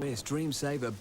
Best Dream Saver.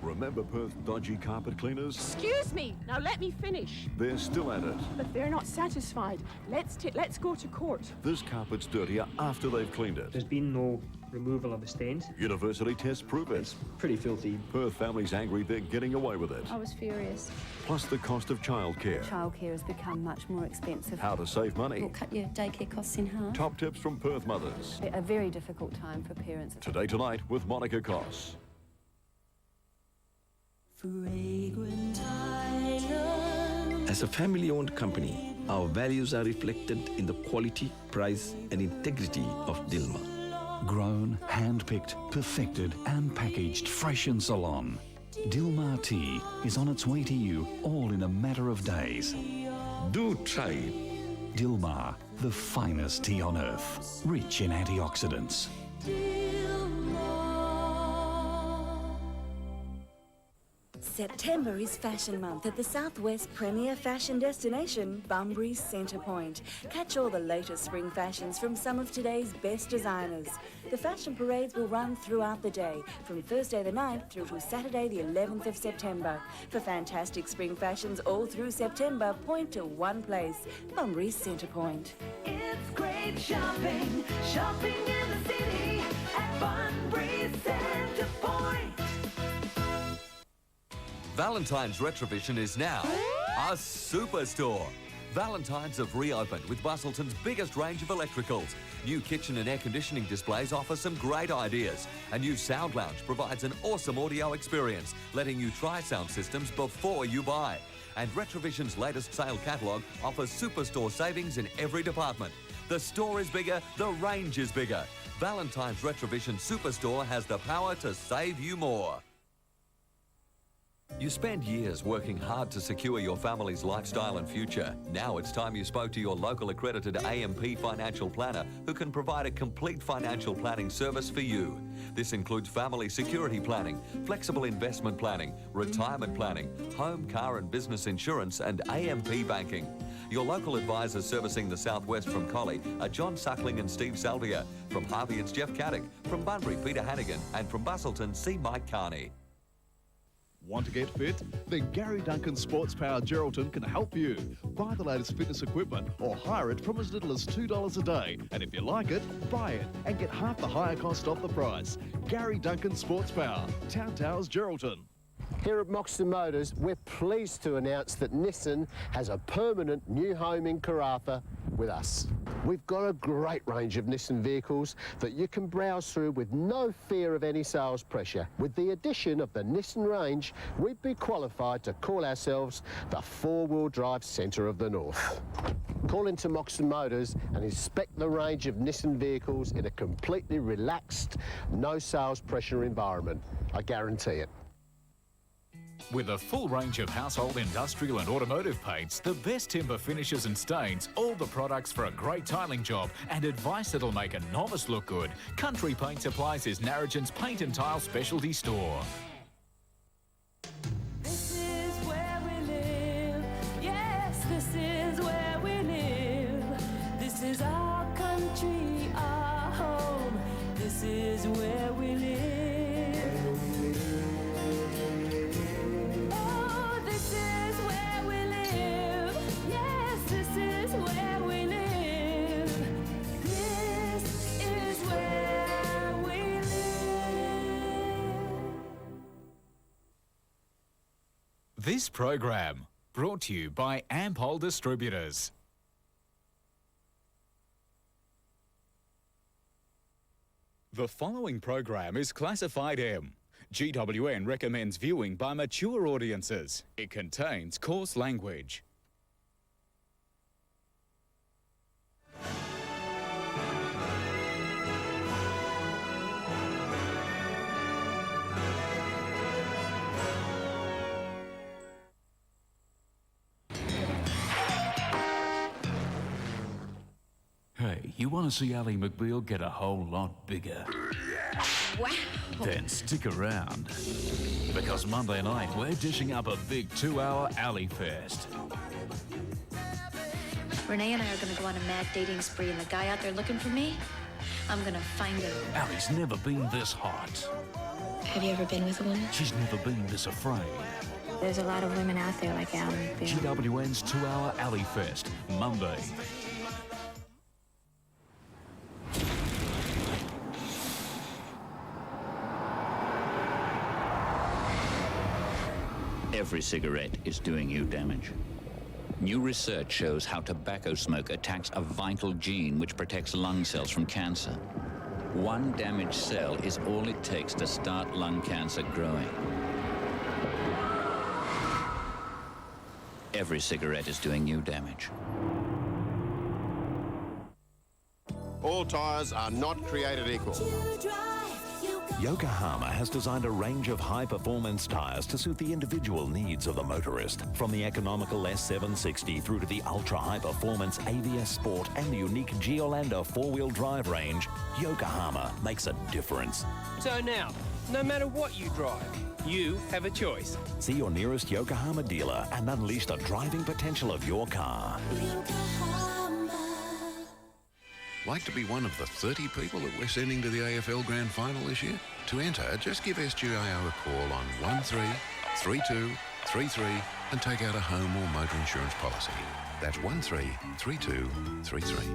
Remember Perth's dodgy carpet cleaners? Excuse me, now let me finish. They're still at it. But they're not satisfied. Let's go to court. This carpet's dirtier after they've cleaned it. There's been no removal of the stains. University tests prove it. It's pretty filthy. Perth families angry they're getting away with it. I was furious. Plus the cost of childcare. Childcare has become much more expensive. How to save money. We'll cut your daycare costs in half. Top tips from Perth mothers. A very difficult time for parents. Today Tonight with Monica Koss. Fragrant Island. As a family-owned company, our values are reflected in the quality, price and integrity of Dilmah. Grown, hand-picked, perfected and packaged fresh in Ceylon. Dilmah tea is on its way to you all in a matter of days. Do try it. Dilmah, the finest tea on earth, rich in antioxidants. September is Fashion Month at the Southwest premier fashion destination, Bunbury's Centre Point. Catch all the latest spring fashions from some of today's best designers. The fashion parades will run throughout the day, from Thursday the 9th through to Saturday the 11th of September. For fantastic spring fashions all through September, point to one place, Bunbury's Centre Point. It's great shopping, shopping in the city at Bunbury's Centre Point. Valentine's Retrovision is now a superstore. Valentine's have reopened with Busselton's biggest range of electricals. New kitchen and air conditioning displays offer some great ideas. A new sound lounge provides an awesome audio experience, letting you try sound systems before you buy. And Retrovision's latest sale catalogue offers superstore savings in every department. The store is bigger, the range is bigger. Valentine's Retrovision Superstore has the power to save you more. You spend years working hard to secure your family's lifestyle and future. Now it's time you spoke to your local accredited AMP financial planner who can provide a complete financial planning service for you. This includes family security planning, flexible investment planning, retirement planning, home, car and business insurance and AMP banking. Your local advisors servicing the southwest from Collie are John Suckling and Steve Salvia. From Harvey it's Jeff Caddick. From Bunbury, Peter Hannigan. And from Bustleton, C. Mike Carney. Want to get fit? Then Gary Duncan Sports Power Geraldton can help you. Buy the latest fitness equipment or hire it from as little as $2 a day. And if you like it, buy it and get half the higher cost off the price. Gary Duncan Sports Power, Town Towers, Geraldton. Here at Moxton Motors, we're pleased to announce that Nissan has a permanent new home in Karratha with us. We've got a great range of Nissan vehicles that you can browse through with no fear of any sales pressure. With the addition of the Nissan range, we'd be qualified to call ourselves the four-wheel drive centre of the North. Call into Moxton Motors and inspect the range of Nissan vehicles in a completely relaxed, no sales pressure environment. I guarantee it. With a full range of household, industrial and automotive paints, the best timber finishes and stains, all the products for a great tiling job and advice that'll make a novice look good, Country Paint Supplies is Narrogans Paint and Tile Specialty Store. This is where we live. Yes, this is where we live. This is our country, our home. This is where we live. This program brought to you by Ampol Distributors. The following program is classified M. GWN recommends viewing by mature audiences. It contains coarse language. Hey, you want to see Ally McBeal get a whole lot bigger? Wow. Then stick around, because Monday night we're dishing up a big 2-hour Ally Fest. Renee and I are going to go on a mad dating spree, and the guy out there looking for me, I'm going to find him. Ally's never been this hot. Have you ever been with a woman? She's never been this afraid. There's a lot of women out there like Ally McBeal. GWN's 2-hour Ally Fest, Monday. Every cigarette is doing you damage. New research shows how tobacco smoke attacks a vital gene which protects lung cells from cancer. One damaged cell is all it takes to start lung cancer growing. Every cigarette is doing you damage. All tyres are not created equal. Yokohama has designed a range of high-performance tyres to suit the individual needs of the motorist. From the economical S760 through to the ultra-high-performance AVS Sport and the unique Geolander four-wheel drive range, Yokohama makes a difference. So now, no matter what you drive, you have a choice. See your nearest Yokohama dealer and unleash the driving potential of your car. Like to be one of the 30 people that we're sending to the AFL Grand Final this year? To enter, just give SGAO a call on 133233 and take out a home or motor insurance policy. That's 133233.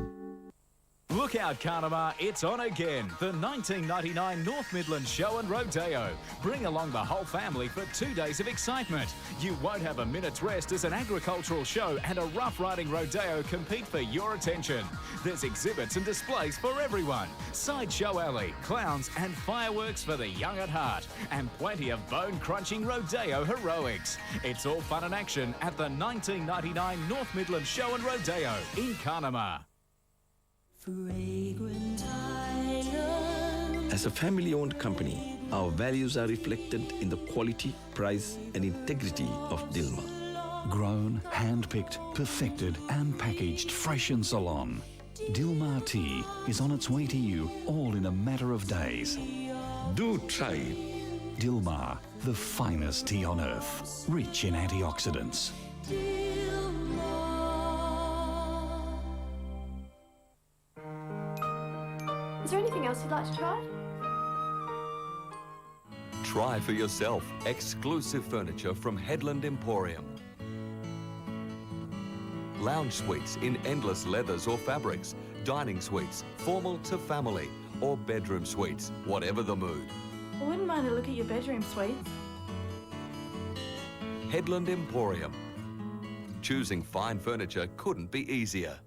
Look out, Carnamah, it's on again. The 1999 North Midlands Show and Rodeo. Bring along the whole family for 2 days of excitement. You won't have a minute's rest as an agricultural show and a rough riding rodeo compete for your attention. There's exhibits and displays for everyone. Sideshow alley, clowns and fireworks for the young at heart. And plenty of bone-crunching rodeo heroics. It's all fun and action at the 1999 North Midlands Show and Rodeo in Carnamah. As a family-owned company, Our values are reflected in the quality, price and integrity of Dilmah. Grown, hand-picked, perfected and packaged fresh in Ceylon. Dilmah tea is on its way to you all in a matter of days. Do try it. Dilmah, the finest tea on earth, rich in antioxidants. Is there anything else you'd like to try? Try for yourself exclusive furniture from Headland Emporium. Lounge suites in endless leathers or fabrics, dining suites, formal to family, or bedroom suites, whatever the mood. I wouldn't mind a look at your bedroom suites. Headland Emporium. Choosing fine furniture couldn't be easier.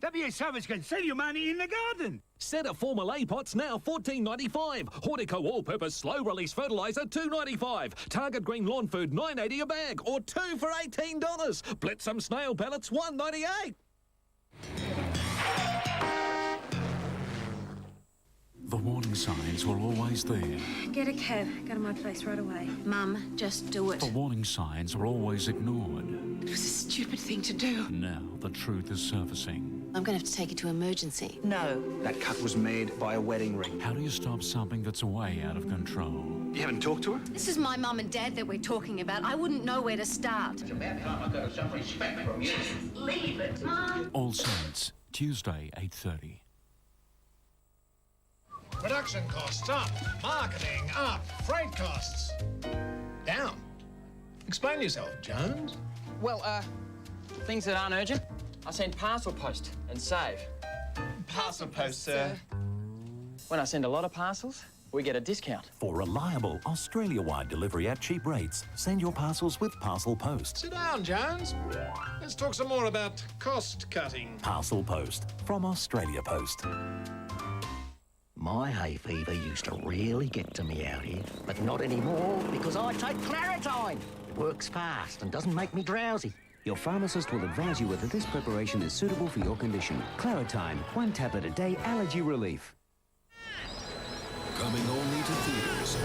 W. Savage can sell you money in the garden. Set of Formula pots now $14.95. Hortico all-purpose slow-release fertiliser $2.95. Target Green Lawn Food $9.80 a bag, or 2 for $18. Blitzum snail pellets $1.98. The warning signs were always there. Get a cab. Go to my place right away. Mum, just do it. The warning signs were always ignored. It was a stupid thing to do. Now the truth is surfacing. I'm going to have to take you to emergency. No. That cut was made by a wedding ring. How do you stop something that's way out of control? You haven't talked to her? This is my mum and dad that we're talking about. I wouldn't know where to start. It's about time I got some respect from you. Leave it, Mum. All Saints, Tuesday, 8:30. Production costs up, marketing up, freight costs down. Explain yourself, Jones. Well, things that aren't urgent, I send parcel post and save. Parcel post, sir. When I send a lot of parcels, we get a discount. For reliable Australia-wide delivery at cheap rates, send your parcels with Parcel Post. Sit down, Jones. Let's talk some more about cost cutting. Parcel Post from Australia Post. My hay fever used to really get to me out here, but not anymore because I take Claritine. It works fast and doesn't make me drowsy. Your pharmacist will advise you whether this preparation is suitable for your condition. Claritine, 1 tablet a day, allergy relief. Coming only to theaters.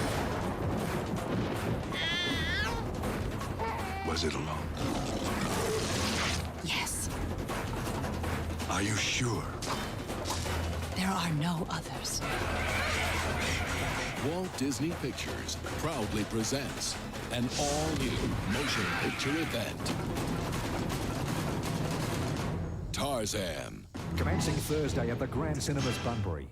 Was it alone? Yes. Are you sure? There are no others. Walt Disney Pictures proudly presents an all-new motion picture event. Tarzan. Commencing Thursday at the Grand Cinemas Bunbury.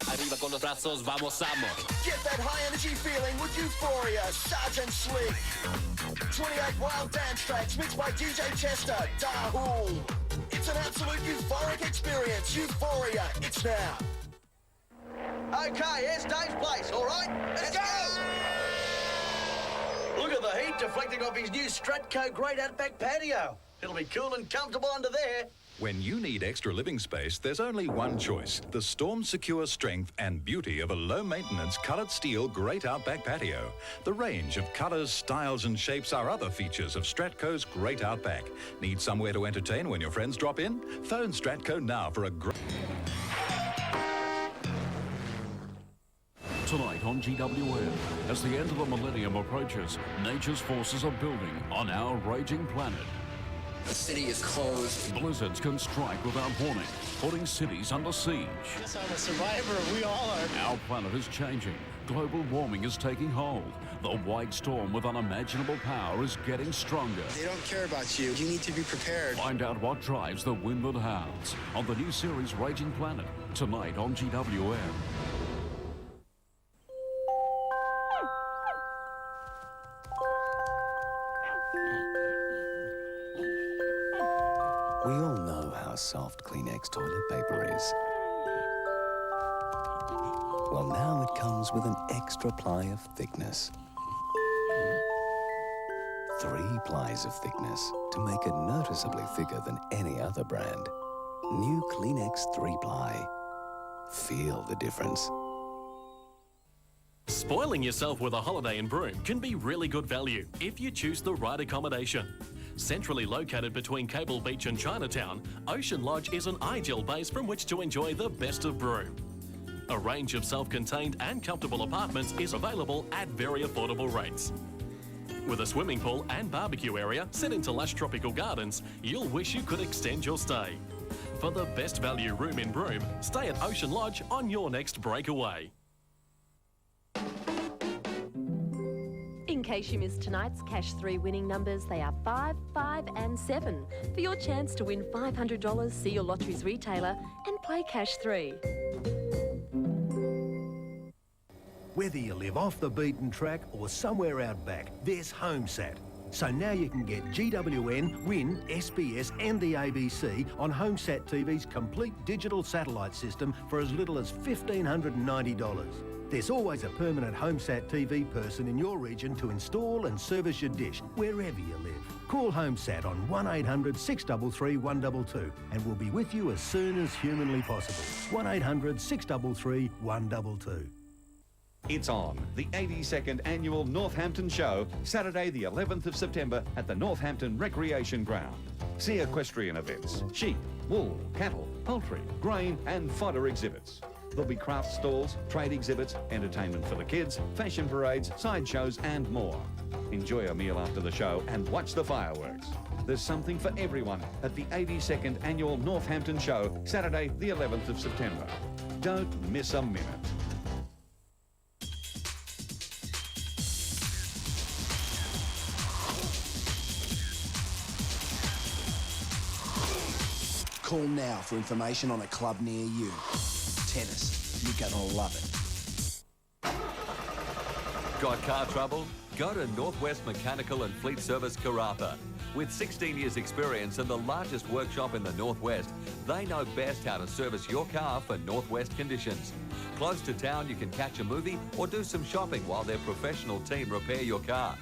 Arriba con los brazos, vamos, vamos. Get that high energy feeling with Euphoria, Sergeant Sleep. 28 wild dance tracks mixed by DJ Chester, Dahul. It's an absolute euphoric experience. Euphoria, it's now. Okay, here's Dave's place, all right? Let's go! Look at the heat deflecting off his new Stratco Great Outback patio. It'll be cool and comfortable under there. When you need extra living space, there's only one choice. The storm-secure strength and beauty of a low-maintenance coloured steel Great Outback patio. The range of colours, styles and shapes are other features of Stratco's Great Outback. Need somewhere to entertain when your friends drop in? Phone Stratco now for a great... Tonight on GWN, as the end of the millennium approaches, nature's forces are building on our raging planet. The city is closed. Blizzards can strike without warning, putting cities under siege. Yes, I'm a survivor. We all are. Our planet is changing. Global warming is taking hold. The white storm with unimaginable power is getting stronger. They don't care about you. You need to be prepared. Find out what drives the wind that howls on the new series Raging Planet, tonight on GWN. We all know how soft Kleenex toilet paper is. Well, now it comes with an extra ply of thickness. 3 plies of thickness to make it noticeably thicker than any other brand. New Kleenex 3-ply. Feel the difference. Spoiling yourself with a holiday in Broome can be really good value if you choose the right accommodation. Centrally located between Cable Beach and Chinatown, Ocean Lodge is an ideal base from which to enjoy the best of Broome. A range of self-contained and comfortable apartments is available at very affordable rates. With a swimming pool and barbecue area set into lush tropical gardens, you'll wish you could extend your stay. For the best value room in Broome, stay at Ocean Lodge on your next breakaway. In case you missed tonight's Cash 3 winning numbers, they are 5, 5 and 7. For your chance to win $500, see your lottery's retailer and play Cash 3. Whether you live off the beaten track or somewhere out back, there's HomeSat. So now you can get GWN, WIN, SBS and the ABC on HomeSat TV's complete digital satellite system for as little as $1,590. There's always a permanent HomeSat TV person in your region to install and service your dish wherever you live. Call HomeSat on 1800 633 122 and we'll be with you as soon as humanly possible. 1800 633 122. It's on, the 82nd Annual Northampton Show, Saturday the 11th of September at the Northampton Recreation Ground. See equestrian events, sheep, wool, cattle, poultry, grain and fodder exhibits. There'll be craft stalls, trade exhibits, entertainment for the kids, fashion parades, sideshows and more. Enjoy a meal after the show and watch the fireworks. There's something for everyone at the 82nd Annual Northampton Show, Saturday the 11th of September. Don't miss a minute. Call now for information on a club near you. Tennis, you're gonna love it. Got car trouble? Go to Northwest Mechanical and Fleet Service Karratha. With 16 years experience and the largest workshop in the Northwest, they know best how to service your car for Northwest conditions. Close to town, you can catch a movie or do some shopping while their professional team repair your car.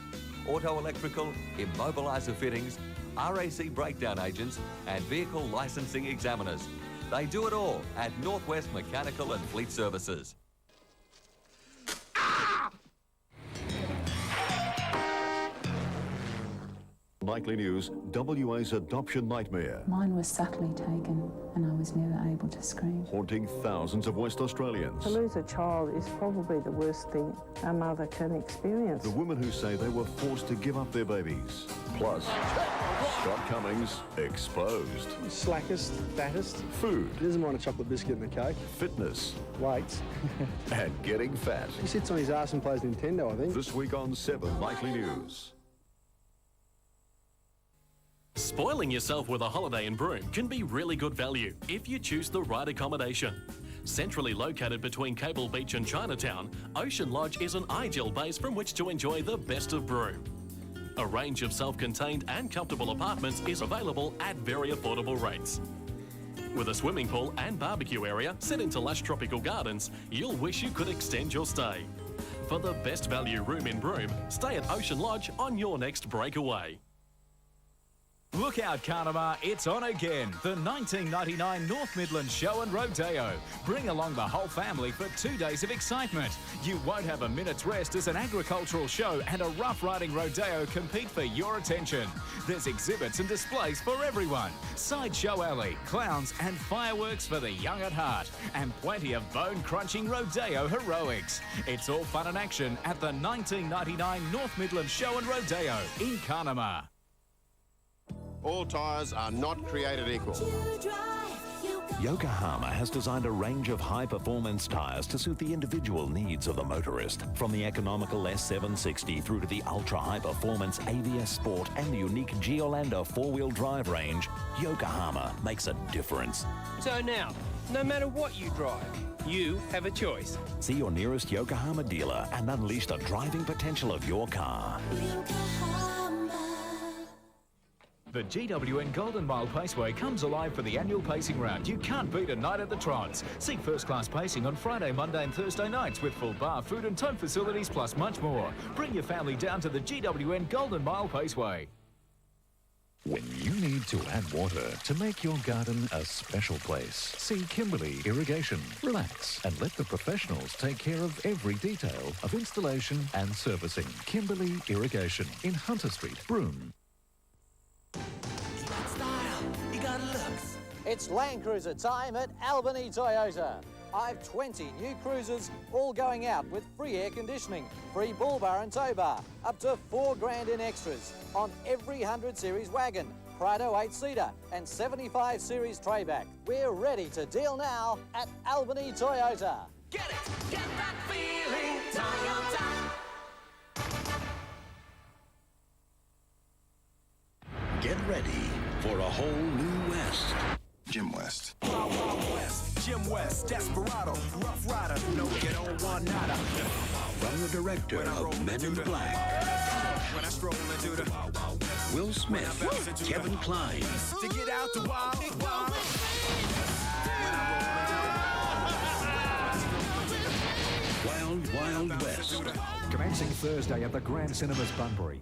Auto electrical, immobiliser fittings, RAC breakdown agents and vehicle licensing examiners. They do it all at Northwest Mechanical and Fleet Services. Nightly news, WA's adoption nightmare, Mine was subtly taken and I was never able to scream. haunting thousands of West Australians. To lose a child is probably the worst thing a mother can experience. The women who say they were forced to give up their babies. Plus, Scott Cummings exposed. Slackest, fattest. Food. He doesn't want a chocolate biscuit in the cake. Fitness. Weights. And getting fat. He sits on his ass and plays Nintendo, I think. This week on 7 Nightly News. Spoiling yourself with a holiday in Broome can be really good value if you choose the right accommodation. Centrally located between Cable Beach and Chinatown, Ocean Lodge is an ideal base from which to enjoy the best of Broome. A range of self-contained and comfortable apartments is available at very affordable rates. With a swimming pool and barbecue area set into lush tropical gardens, you'll wish you could extend your stay. For the best value room in Broome, stay at Ocean Lodge on your next breakaway. Look out, Carnamah, it's on again. The 1999 North Midlands Show and Rodeo. Bring along the whole family for 2 days of excitement. You won't have a minute's rest as an agricultural show and a rough riding rodeo compete for your attention. There's exhibits and displays for everyone. Sideshow alley, clowns and fireworks for the young at heart. And plenty of bone-crunching rodeo heroics. It's all fun and action at the 1999 North Midlands Show and Rodeo in Carnamah. All tyres are not created equal. Yokohama has designed a range of high-performance tyres to suit the individual needs of the motorist. From the economical S760 through to the ultra-high-performance AVS Sport and the unique Geolander four-wheel drive range, Yokohama makes a difference. So now, no matter what you drive, you have a choice. See your nearest Yokohama dealer and unleash the driving potential of your car. The GWN Golden Mile Paceway comes alive for the annual pacing round. You can't beat a night at the Trots. See first-class pacing on Friday, Monday and Thursday nights with full bar, food and tote facilities plus much more. Bring your family down to the GWN Golden Mile Paceway. When you need to add water to make your garden a special place, see Kimberley Irrigation. Relax and let the professionals take care of every detail of installation and servicing. Kimberley Irrigation in Hunter Street, Broome. It's Land Cruiser time at Albany Toyota. I've 20 new cruisers, all going out with free air conditioning, free bull bar and tow bar, up to $4,000 in extras on every 100 series wagon, Prado 8-seater and 75 series trayback. We're ready to deal now at Albany Toyota. Get it! Get that feeling, Toyota! Get ready for a whole new West. Jim West. Wild, Wild West. Jim West, Desperado, Rough Rider, no get on one nada. From the director of Men in Black. When I stroll into the Will Smith, Kevin Kline. to get out the wild, wild. Wild, Wild West. Commencing Thursday at the Grand Cinemas, Bunbury.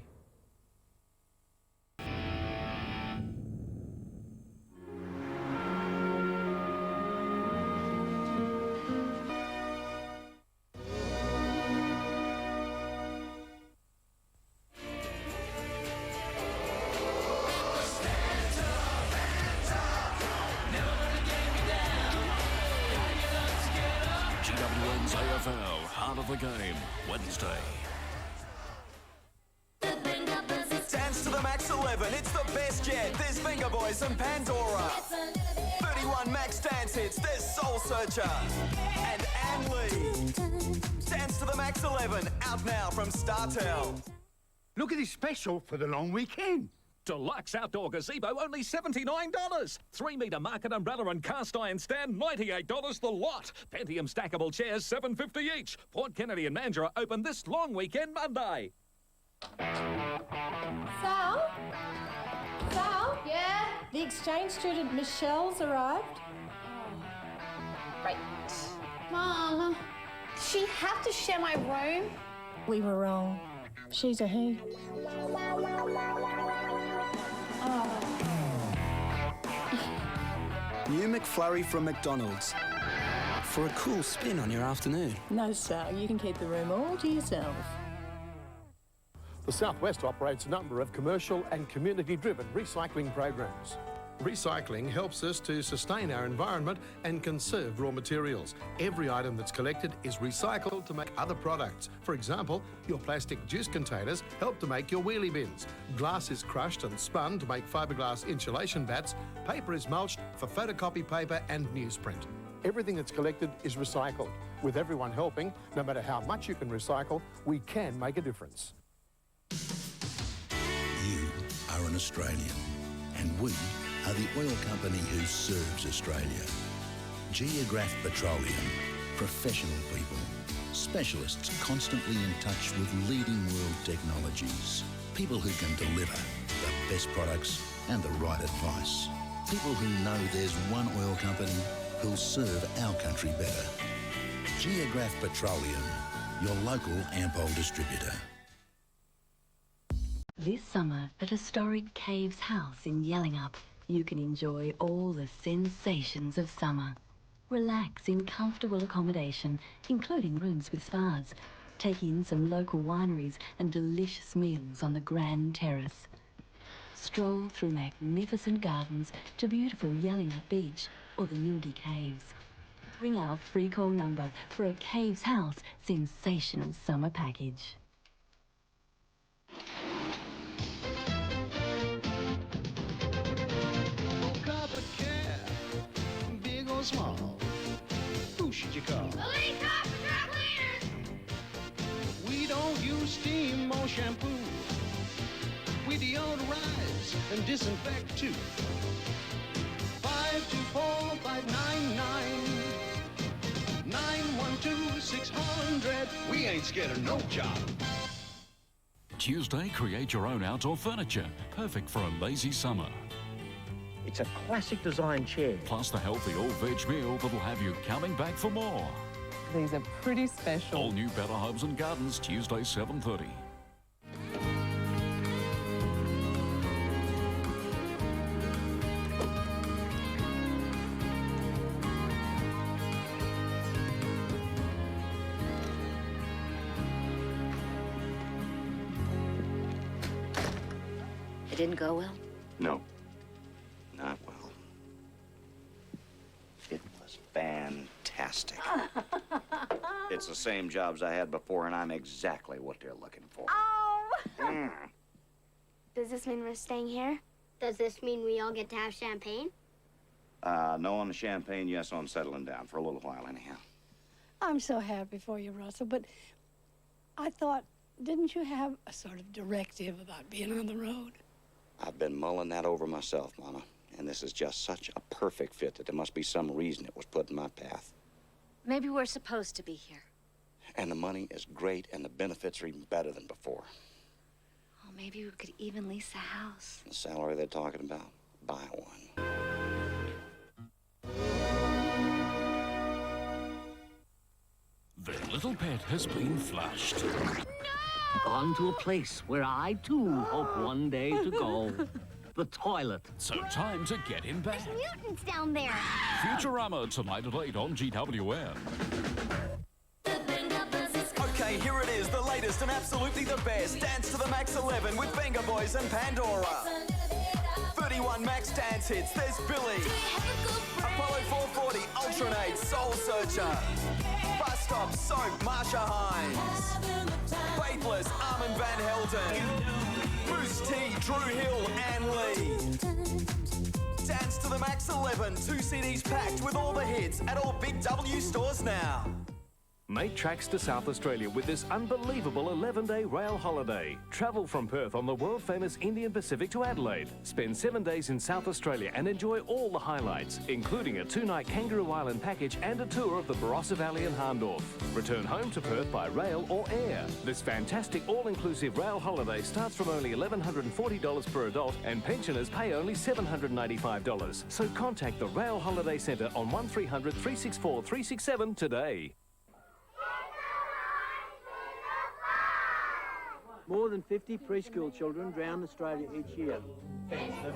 GWN's AFL, Heart of the Game, Wednesday. Dance to the Max 11, it's the best yet. There's Finger Boys and Pandora. 31 Max dance hits, there's Soul Searcher. And Anne Lee. Dance to the Max 11, out now from StarTel. Look at this special for the long weekend. Deluxe outdoor gazebo, only $79. 3-metre market umbrella and cast iron stand, $98 the lot. Pentium stackable chairs, $7.50 each. Port Kennedy and Mandurah open this long weekend Monday. Sal? Sal? Yeah? The exchange student Michelle's arrived. Right. Mom, does she have to share my room? We were wrong. She's a he. New McFlurry from McDonald's. For a cool spin on your afternoon. No, Sal, you can keep the room all to yourself. The Southwest operates a number of commercial and community-driven recycling programs. Recycling helps us to sustain our environment and conserve raw materials. Every item that's collected is recycled to make other products. For example, your plastic juice containers help to make your wheelie bins. Glass is crushed and spun to make fiberglass insulation bats. Paper is mulched for photocopy paper and newsprint. Everything that's collected is recycled. With everyone helping, no matter how much you can recycle, we can make a difference. You are an Australian, and we are the oil company who serves Australia. Geograph Petroleum, professional people, specialists constantly in touch with leading world technologies, people who can deliver the best products and the right advice, people who know there's one oil company who'll serve our country better. Geograph Petroleum, your local Ampol distributor. This summer at Historic Caves House in Yellingup, you can enjoy all the sensations of summer. Relax in comfortable accommodation, including rooms with spas. Take in some local wineries and delicious meals on the Grand Terrace. Stroll through magnificent gardens to beautiful Yellingup Beach or the Nilgi Caves. Ring our free call number for a Caves House sensational summer package. Big or small, who should you call? Elite Cops and Dry Cleaners! We don't use steam or shampoo. We deodorize and disinfect too. 524-599 912-600. We ain't scared of no job. Tuesday, create your own outdoor furniture, perfect for a lazy summer. It's a classic design chair. Plus the healthy all-veg meal that'll have you coming back for more. These are pretty special. All new Better Homes and Gardens, Tuesday, 7:30. It didn't go well? No, not well. It was fantastic. fantastic. It's the same jobs I had before, and I'm exactly what they're looking for. Oh! Does this mean we're staying here? Does this mean we all get to have champagne? No on the champagne, yes on settling down for a little while anyhow. I'm so happy for you, Russell, but I thought, didn't you have a sort of directive about being on the road? I've been mulling that over myself, Mama, and this is just such a perfect fit that there must be some reason it was put in my path. Maybe we're supposed to be here. And the money is great, and the benefits are even better than before. Oh, maybe we could even lease a house. The salary they're talking about, buy one. Their little pet has been flushed. Gone to a place where I, too, hope one day to go. The toilet. So time to get him back. There's mutants down there. Futurama tonight at 8 on GWN. Okay, here it is, the latest and absolutely the best. Dance to the Max 11 with Venga Boys and Pandora. 31 Max dance hits, there's Billy. Apollo 440, Ultranate, Soul Searcher. Bus Stop, Soap, Marsha Hines. Faithless, Armin van Helden. Moose T, Drew Hill, Ann Lee. Dance to the Max 11, 2 CDs packed with all the hits at all Big W stores now. Make tracks to South Australia with this unbelievable 11-day rail holiday. Travel from Perth on the world-famous Indian Pacific to Adelaide. Spend 7 days in South Australia and enjoy all the highlights, including a 2-night Kangaroo Island package and a tour of the Barossa Valley and Hahndorf. Return home to Perth by rail or air. This fantastic all-inclusive rail holiday starts from only $1,140 per adult, and pensioners pay only $795. So contact the Rail Holiday Centre on 1300 364 367 today. More than 50 preschool children drown Australia each year. Fence the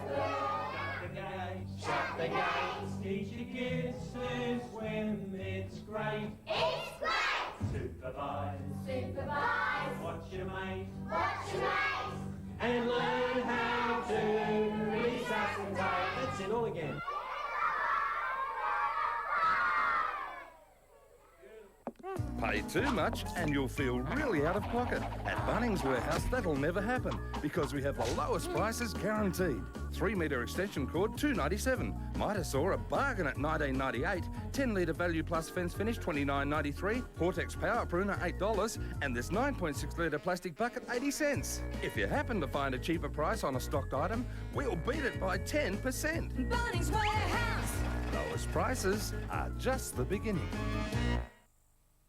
shut the gates, teach your kids to swim, it's great. It's great! Supervise, Supervise! watch your mate, Watch your mate! and learn how to resuscitate. That's it, all again. Pay too much and you'll feel really out of pocket. At Bunnings Warehouse, that'll never happen because we have the lowest prices guaranteed. 3-metre extension cord, $2.97. Mitosaur, a bargain at $19.98. 10-litre Value Plus fence finish, $29.93. Portex Power Pruner, $8. And this 9.6-litre plastic bucket, 80 cents. If you happen to find a cheaper price on a stocked item, we'll beat it by 10%. Bunnings Warehouse! Lowest prices are just the beginning.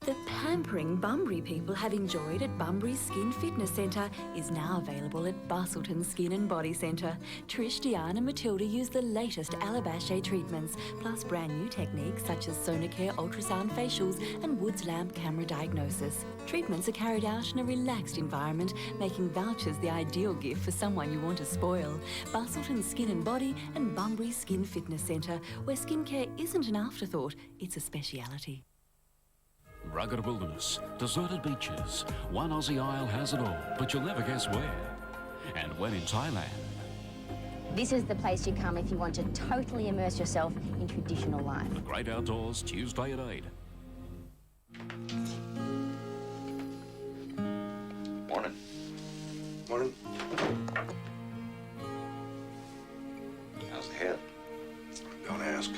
The pampering Bunbury people have enjoyed at Bunbury Skin Fitness Centre is now available at Bustleton Skin and Body Centre. Trish, Diane and Matilda use the latest Alabache treatments, plus brand new techniques such as Sonicare ultrasound facials and Woods lamp camera diagnosis. Treatments are carried out in a relaxed environment, making vouchers the ideal gift for someone you want to spoil. Bustleton Skin and Body and Bunbury Skin Fitness Centre, where skincare isn't an afterthought, it's a speciality. Rugged wilderness, deserted beaches. One Aussie isle has it all, but you'll never guess where. And when in Thailand. This is the place you come if you want to totally immerse yourself in traditional life. The Great Outdoors, Tuesday at 8. Morning. Morning. How's the head? Don't ask.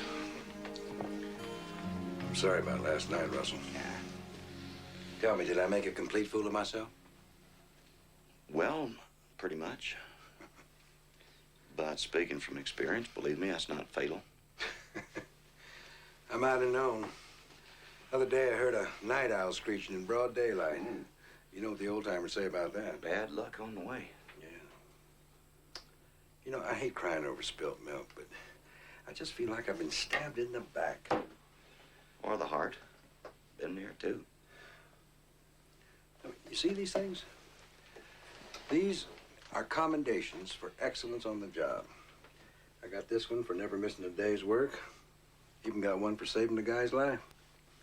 I'm sorry about last night, Russell. Tell me, did I make a complete fool of myself? Well, pretty much. But speaking from experience, believe me, that's not fatal. I might have known. The other day I heard a night owl screeching in broad daylight. You know what the old-timers say about that? Bad luck on the way. Yeah. You know, I hate crying over spilt milk, but I just feel like I've been stabbed in the back. Or the heart. Been there, too. You see these things? These are commendations for excellence on the job. I got this one for never missing a day's work. Even got one for saving the guy's life.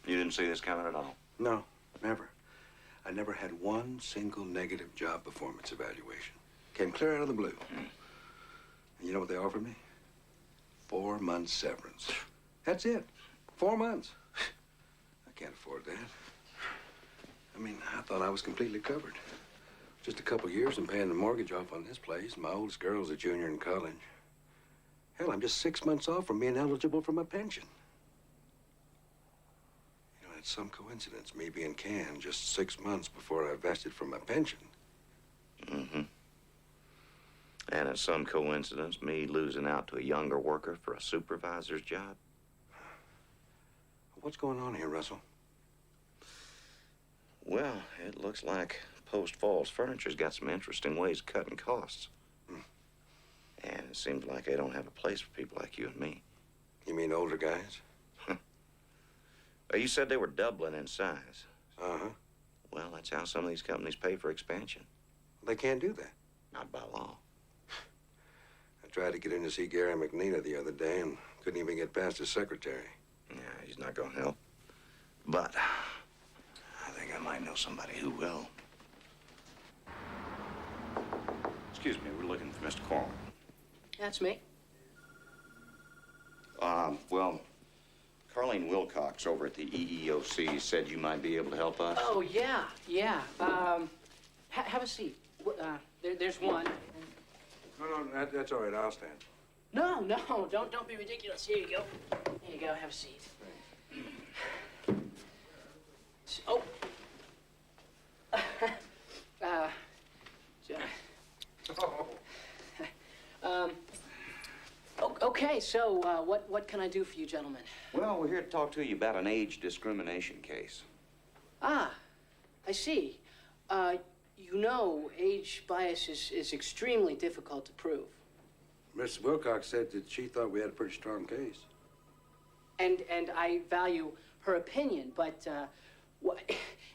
You didn't see this coming at all? No, never. I never had one single negative job performance evaluation. Came clear out of the blue. And you know what they offered me? 4 months severance. That's it. 4 months. can't afford that. I mean, I thought I was completely covered. Just a couple years and paying the mortgage off on this place. My oldest girl's a junior in college. Hell, I'm just 6 months off from being eligible for my pension. You know, it's some coincidence, me being canned just 6 months before I vested from my pension. Mm-hmm. And it's some coincidence, me losing out to a younger worker for a supervisor's job. What's going on here, Russell? Well, it looks like Post Falls Furniture's got some interesting ways of cutting costs. And it seems like they don't have a place for people like you and me. You mean older guys? Well, you said they were doubling in size. Uh-huh. Well, that's how some of these companies pay for expansion. They can't do that. Not by law. I tried to get in to see Gary McNeela the other day and couldn't even get past his secretary. Yeah, he's not gonna help. But I think I might know somebody who will. Excuse me, we're looking for Mr. Corwin. That's me. Well, Carlene Wilcox over at the EEOC said you might be able to help us. Oh, yeah. Have a seat. There's one. No, that's all right. I'll stand. No, don't be ridiculous. Here you go. Here you go, have a seat. Oh. Okay, so what can I do for you gentlemen? Well, we're here to talk to you about an age discrimination case. Ah, I see. You know, age bias is extremely difficult to prove. Miss Wilcox said that she thought we had a pretty strong case. And I value her opinion, but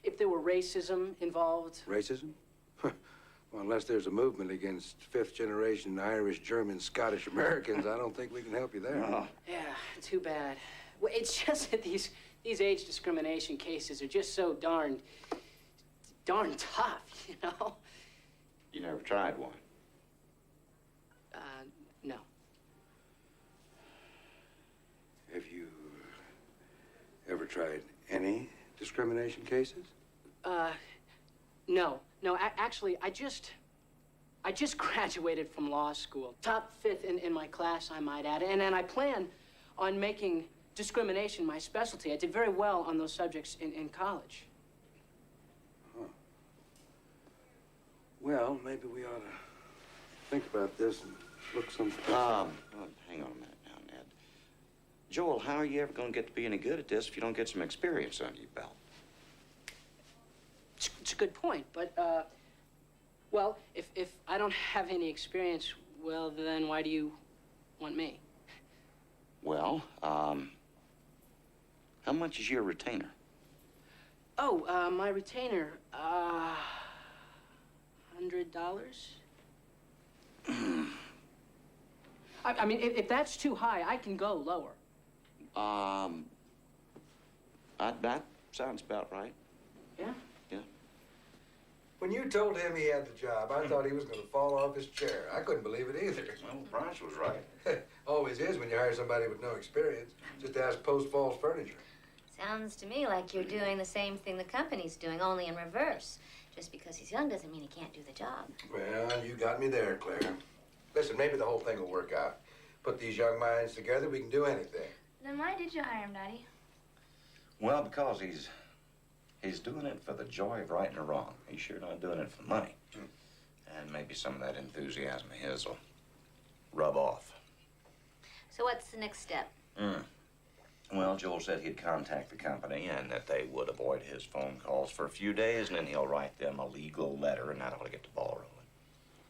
if there were racism involved? Racism? Well, unless there's a movement against fifth-generation Irish, German, Scottish Americans, I don't think we can help you there. Yeah, too bad. Well, it's just that these age discrimination cases are just so darn tough, you know? You never tried one? No. Have you ever tried any discrimination cases? No. Actually, I just graduated from law school. Top 5th in my class, I might add. And I plan on making discrimination my specialty. I did very well on those subjects in college. Huh. Well, maybe we ought to think about this and look some... hang on a minute now, Ned. Joel, how are you ever going to get to be any good at this if you don't get some experience under your belt? It's a good point, but, well, if I don't have any experience, well, then why do you want me? Well, how much is your retainer? Oh, my retainer, $100? I mean, if that's too high, I can go lower. That sounds about right. Yeah? Yeah. When you told him he had the job, I thought he was going to fall off his chair. I couldn't believe it either. Well, the price was right. Always is when you hire somebody with no experience. Just ask Post Falls Furniture. Sounds to me like you're doing the same thing the company's doing, only in reverse. Just because he's young doesn't mean he can't do the job. Well, you got me there, Claire. Listen, maybe the whole thing will work out. Put these young minds together, we can do anything. Then why did you hire him, Daddy? Well, because he's doing it for the joy of righting a wrong. He's sure not doing it for money. And maybe some of that enthusiasm of his will rub off. So what's the next step? Well, Joel said he'd contact the company and that they would avoid his phone calls for a few days, and then he'll write them a legal letter, and that ought to get the ball rolling.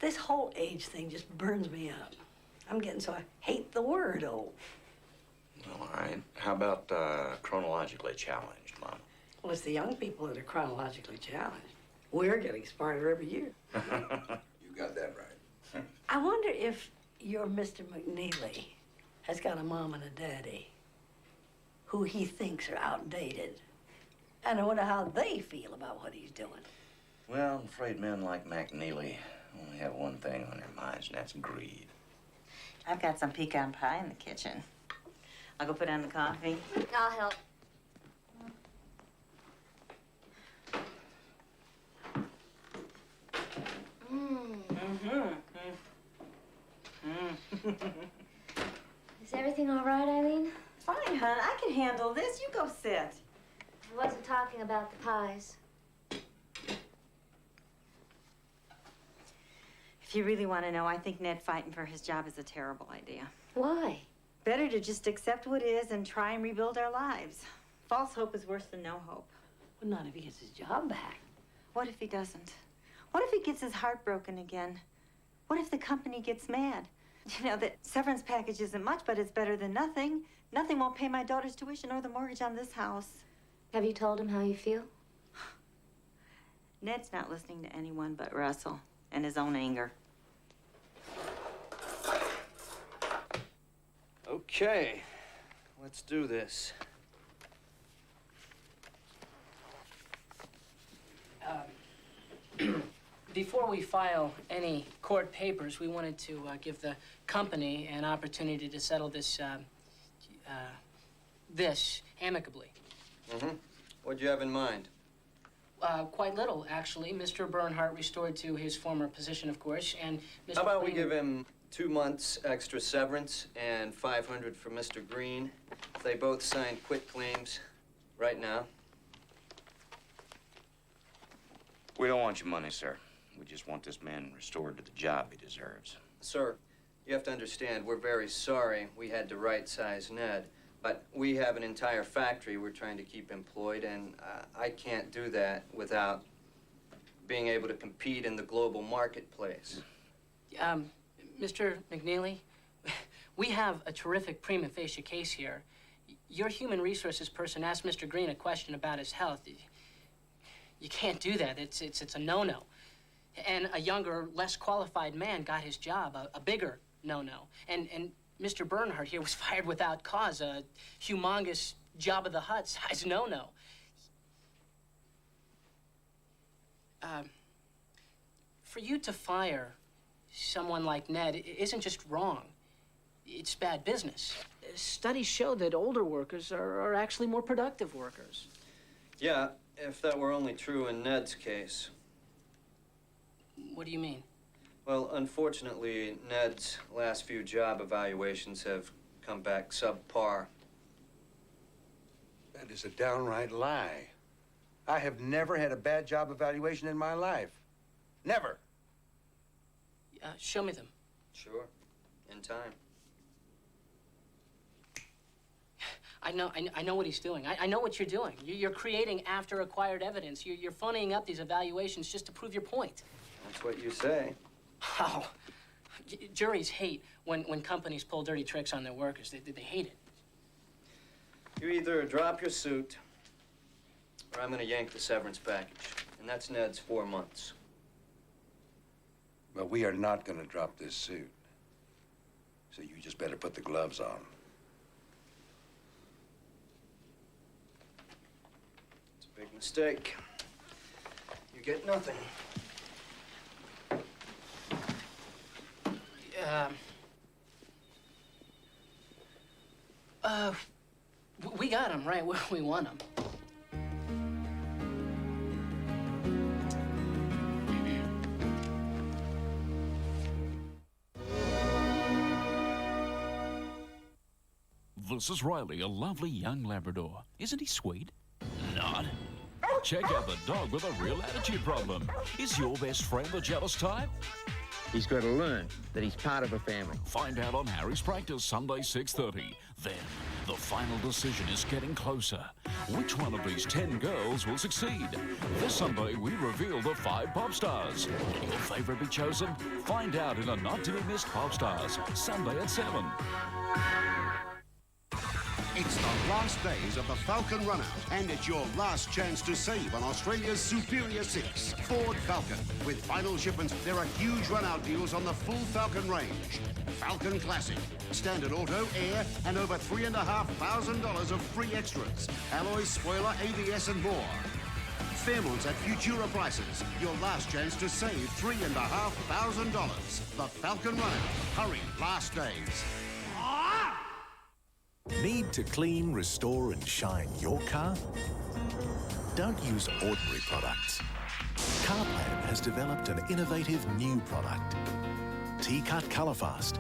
This whole age thing just burns me up. I'm getting so I hate the word old. All right. How about chronologically challenged, Mama? Well, it's the young people that are chronologically challenged. We're getting smarter every year. You got that right. I wonder if your Mr. McNeely has got a mom and a daddy who he thinks are outdated. And I wonder how they feel about what he's doing. Well, I'm afraid men like McNeely only have one thing on their minds, and that's greed. I've got some pecan pie in the kitchen. I'll go put on the coffee. I'll help. Is everything all right, Eileen? Fine, hon. I can handle this. You go sit. I wasn't talking about the pies. If you really want to know, I think Ned fighting for his job is a terrible idea. Why? Better to just accept what is and try and rebuild our lives. False hope is worse than no hope. Well, not if he gets his job back. What if he doesn't? What if he gets his heart broken again? What if the company gets mad? You know, that severance package isn't much, but it's better than nothing. Nothing won't pay my daughter's tuition or the mortgage on this house. Have you told him how you feel? Ned's not listening to anyone but Russell and his own anger. Okay, let's do this. Before we file any court papers, we wanted to give the company an opportunity to settle this amicably. Mm-hmm. What'd you have in mind? Quite little, actually. Mr. Bernhardt restored to his former position, of course, and Mr. How about we Green... give him 2 months extra severance and $500 for Mr. Green? They both signed quit claims right now. We don't want your money, sir. We just want this man restored to the job he deserves. Sir, you have to understand, we're very sorry we had to right-size Ned, but we have an entire factory we're trying to keep employed, and I can't do that without being able to compete in the global marketplace. Mr. McNeely, we have a terrific prima facie case here. Your human resources person asked Mr. Green a question about his health. You can't do that. It's a no-no. And a younger, less qualified man got his job, a bigger no-no. And Mr. Bernhardt here was fired without cause, a humongous Jabba the Hutt size no-no. For you to fire someone like Ned isn't just wrong. It's bad business. Studies show that older workers are actually more productive workers. Yeah, if that were only true in Ned's case. What do you mean? Well, unfortunately, Ned's last few job evaluations have come back subpar. That is a downright lie. I have never had a bad job evaluation in my life. Never. Show me them. Sure, in time. I know what he's doing. I know what you're doing. You're creating after-acquired evidence. You're funnying up these evaluations just to prove your point. That's what you say. Oh, juries hate when companies pull dirty tricks on their workers. They hate it. You either drop your suit, or I'm gonna yank the severance package. And that's Ned's 4 months. But we are not gonna drop this suit. So you just better put the gloves on. It's a big mistake. You get nothing. We got him right where we want him. This is Riley, a lovely young Labrador. Isn't he sweet? Not. Check out the dog with a real attitude problem. Is your best friend the jealous type? He's got to learn that he's part of a family. Find out on Harry's Practice, Sunday, 6:30. Then, the final decision is getting closer. Which one of these 10 girls will succeed? This Sunday, we reveal the 5 pop stars. Will your favorite be chosen? Find out in a not-to-be-missed Pop Stars, Sunday at 7. It's the last days of the Falcon Runout, and it's your last chance to save on Australia's Superior 6 Ford Falcon. With final shipments, there are huge runout deals on the full Falcon range. Falcon Classic, Standard Auto, Air, and over $3,500 of free extras. Alloys, spoiler, ABS, and more. Fairmont's at Futura prices. Your last chance to save $3,500. The Falcon Runout. Hurry, last days. Need to clean, restore and shine your car? Don't use ordinary products. CarPlan has developed an innovative new product, T-Cut Colourfast.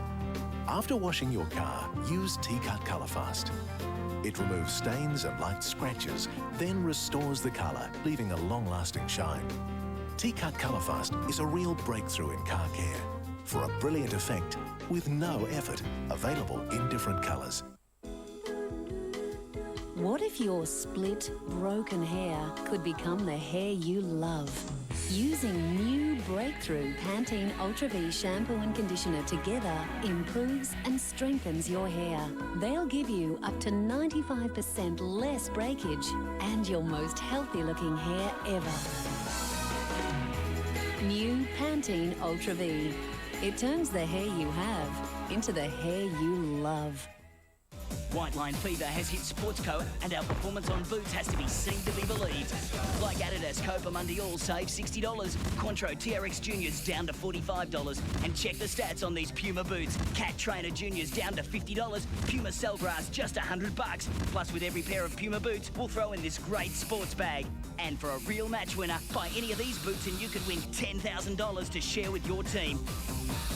After washing your car, use T-Cut Colour Fast. It removes stains and light scratches, then restores the colour, leaving a long-lasting shine. T-Cut Colour Fast is a real breakthrough in car care for a brilliant effect with no effort, available in different colours. What if your split, broken hair could become the hair you love? Using new breakthrough Pantene Ultra V shampoo and conditioner together improves and strengthens your hair. They'll give you up to 95% less breakage and your most healthy looking hair ever. New Pantene Ultra V. It turns the hair you have into the hair you love. White line fever has hit Sportsco, and our performance on boots has to be seen to be believed. Like Adidas Copa Mundial save $60, Contro TRX Juniors down to $45, and check the stats on these Puma boots. Cat Trainer Juniors down to $50, Puma Cellgrass just $100. Plus, with every pair of Puma boots, we'll throw in this great sports bag. And for a real match winner, buy any of these boots and you could win $10,000 to share with your team.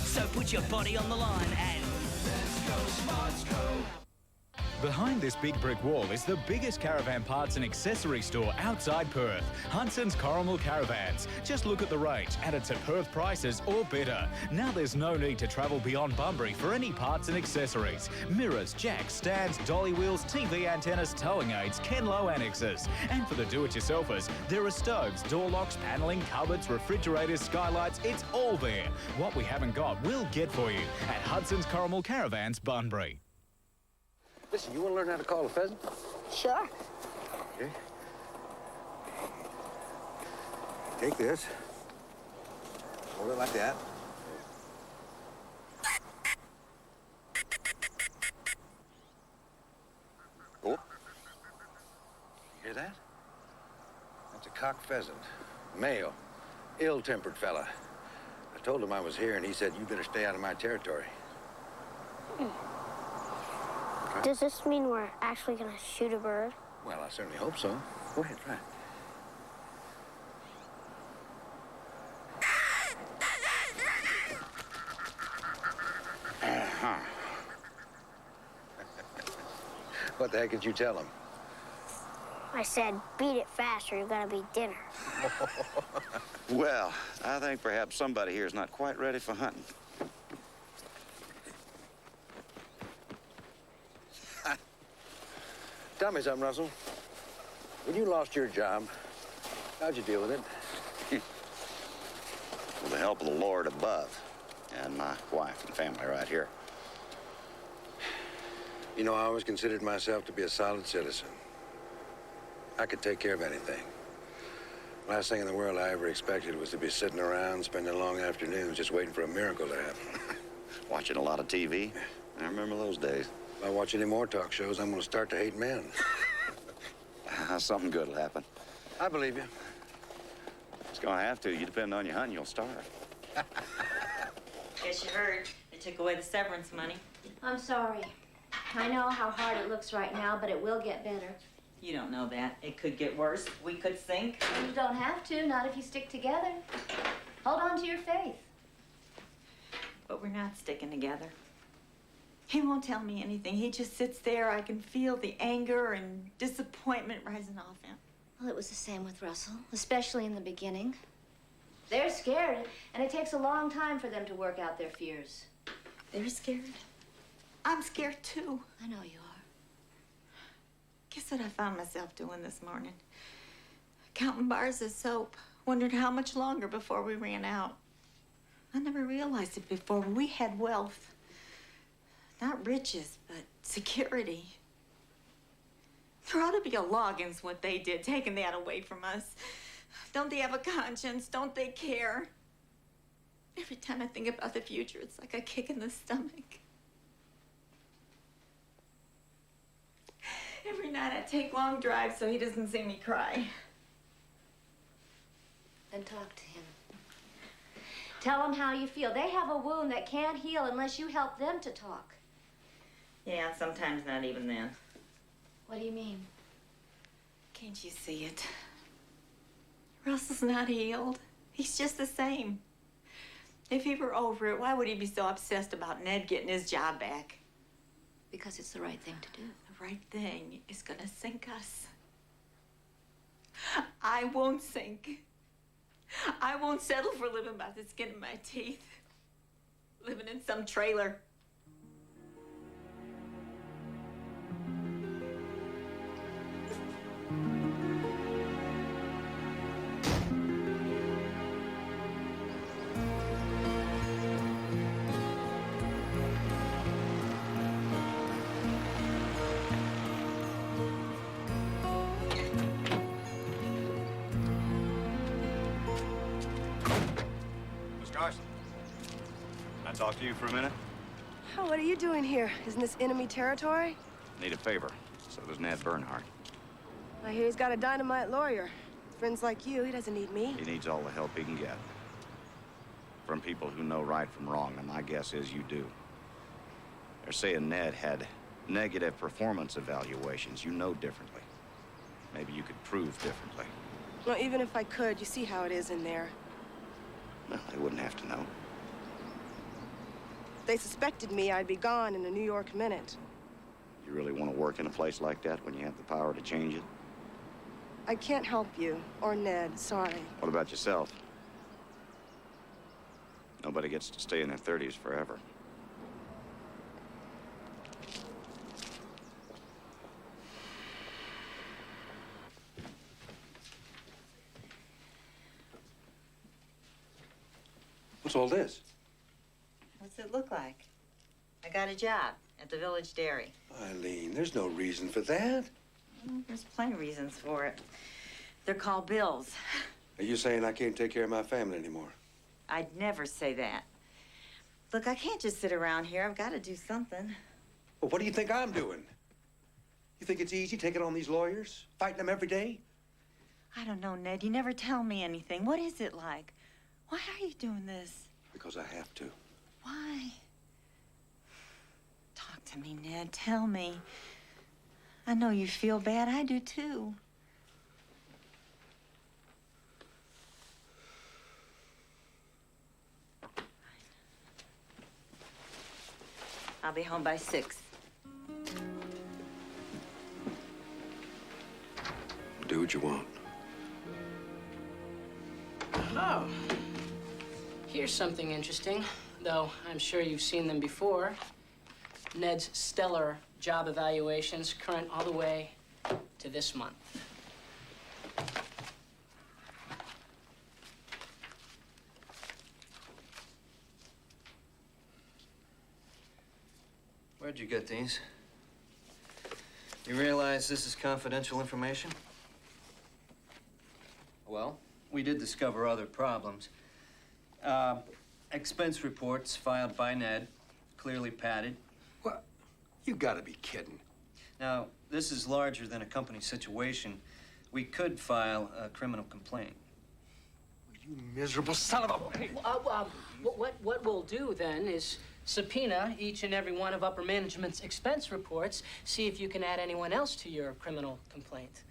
So put your body on the line and let's go Sportsco. Behind this big brick wall is the biggest caravan parts and accessory store outside Perth, Hunson's Corrimal Caravans. Just look at the range and it's at Perth prices or better. Now there's no need to travel beyond Bunbury for any parts and accessories. Mirrors, jacks, stands, dolly wheels, TV antennas, towing aids, Kenlow annexes. And for the do-it-yourselfers, there are stoves, door locks, panelling, cupboards, refrigerators, skylights, it's all there. What we haven't got, we'll get for you at Hudson's Corrimal Caravans, Bunbury. Listen, you want to learn how to call a pheasant? Sure. Okay. Take this. Hold it like that. Oh. Hear that? That's a cock pheasant. Male. Ill-tempered fella. I told him I was here, and he said, you better stay out of my territory. Does this mean we're actually going to shoot a bird? Well, I certainly hope so. Go ahead, try it. Uh-huh. What the heck did you tell him? I said, beat it fast or you're going to be dinner. Well, I think perhaps somebody here is not quite ready for hunting. Tell me something, Russell. When you lost your job, how'd you deal with it? With the help of the Lord above and my wife and family right here. You know, I always considered myself to be a solid citizen. I could take care of anything. Last thing in the world I ever expected was to be sitting around, spending long afternoons just waiting for a miracle to happen. Watching a lot of TV. I remember those days. If I watch any more talk shows, I'm going to start to hate men. Something good will happen. I believe you. It's going to have to. You depend on your hunting, you'll starve. Guess you heard. They took away the severance money. I'm sorry. I know how hard it looks right now, but it will get better. You don't know that. It could get worse. We could sink. You don't have to, not if you stick together. Hold on to your faith. But we're not sticking together. He won't tell me anything. He just sits there. I can feel the anger and disappointment rising off him. Well, it was the same with Russell, especially in the beginning. They're scared, and it takes a long time for them to work out their fears. They're scared. I'm scared, too. I know you are. Guess what I found myself doing this morning? Counting bars of soap. Wondered how much longer before we ran out. I never realized it before. We had wealth. Not riches, but security. There ought to be a law against what they did, taking that away from us. Don't they have a conscience? Don't they care? Every time I think about the future, it's like a kick in the stomach. Every night I take long drives so he doesn't see me cry. Then talk to him. Tell him how you feel. They have a wound that can't heal unless you help them to talk. Yeah, sometimes not even then. What do you mean? Can't you see it? Russell's not healed. He's just the same. If he were over it, why would he be so obsessed about Ned getting his job back? Because it's the right thing to do. The right thing is gonna sink us. I won't sink. I won't settle for living by the skin of my teeth. Living in some trailer. Miss Carson, can I talk to you for a minute? Oh, what are you doing here? Isn't this enemy territory? Need a favor. So does Ned Bernhardt. I hear he's got a dynamite lawyer. Friends like you, he doesn't need me. He needs all the help he can get. From people who know right from wrong, and my guess is you do. They're saying Ned had negative performance evaluations. You know differently. Maybe you could prove differently. Well, even if I could, you see how it is in there. Well, they wouldn't have to know. If they suspected me, I'd be gone in a New York minute. You really want to work in a place like that when you have the power to change it? I can't help you, or Ned, sorry. What about yourself? Nobody gets to stay in their 30s forever. What's all this? What's it look like? I got a job at the village dairy. Eileen, there's no reason for that. There's plenty of reasons for it. They're called bills. Are you saying I can't take care of my family anymore? I'd never say that. Look, I can't just sit around here. I've got to do something. Well, what do you think I'm doing? You think it's easy taking on these lawyers, fighting them every day? I don't know, Ned. You never tell me anything. What is it like? Why are you doing this? Because I have to. Why? Talk to me, Ned. Tell me. I know you feel bad. I do, too. I'll be home by 6. Do what you want. Oh. Here's something interesting, though I'm sure you've seen them before. Ned's stellar job evaluations, current all the way to this month. Where'd you get these? You realize this is confidential information? Well, we did discover other problems. Expense reports filed by Ned, clearly padded. What? You gotta be kidding. Now, this is larger than a company situation. We could file a criminal complaint. You miserable son of a... What we'll do then is subpoena each and every one of upper management's expense reports, see if you can add anyone else to your criminal complaint.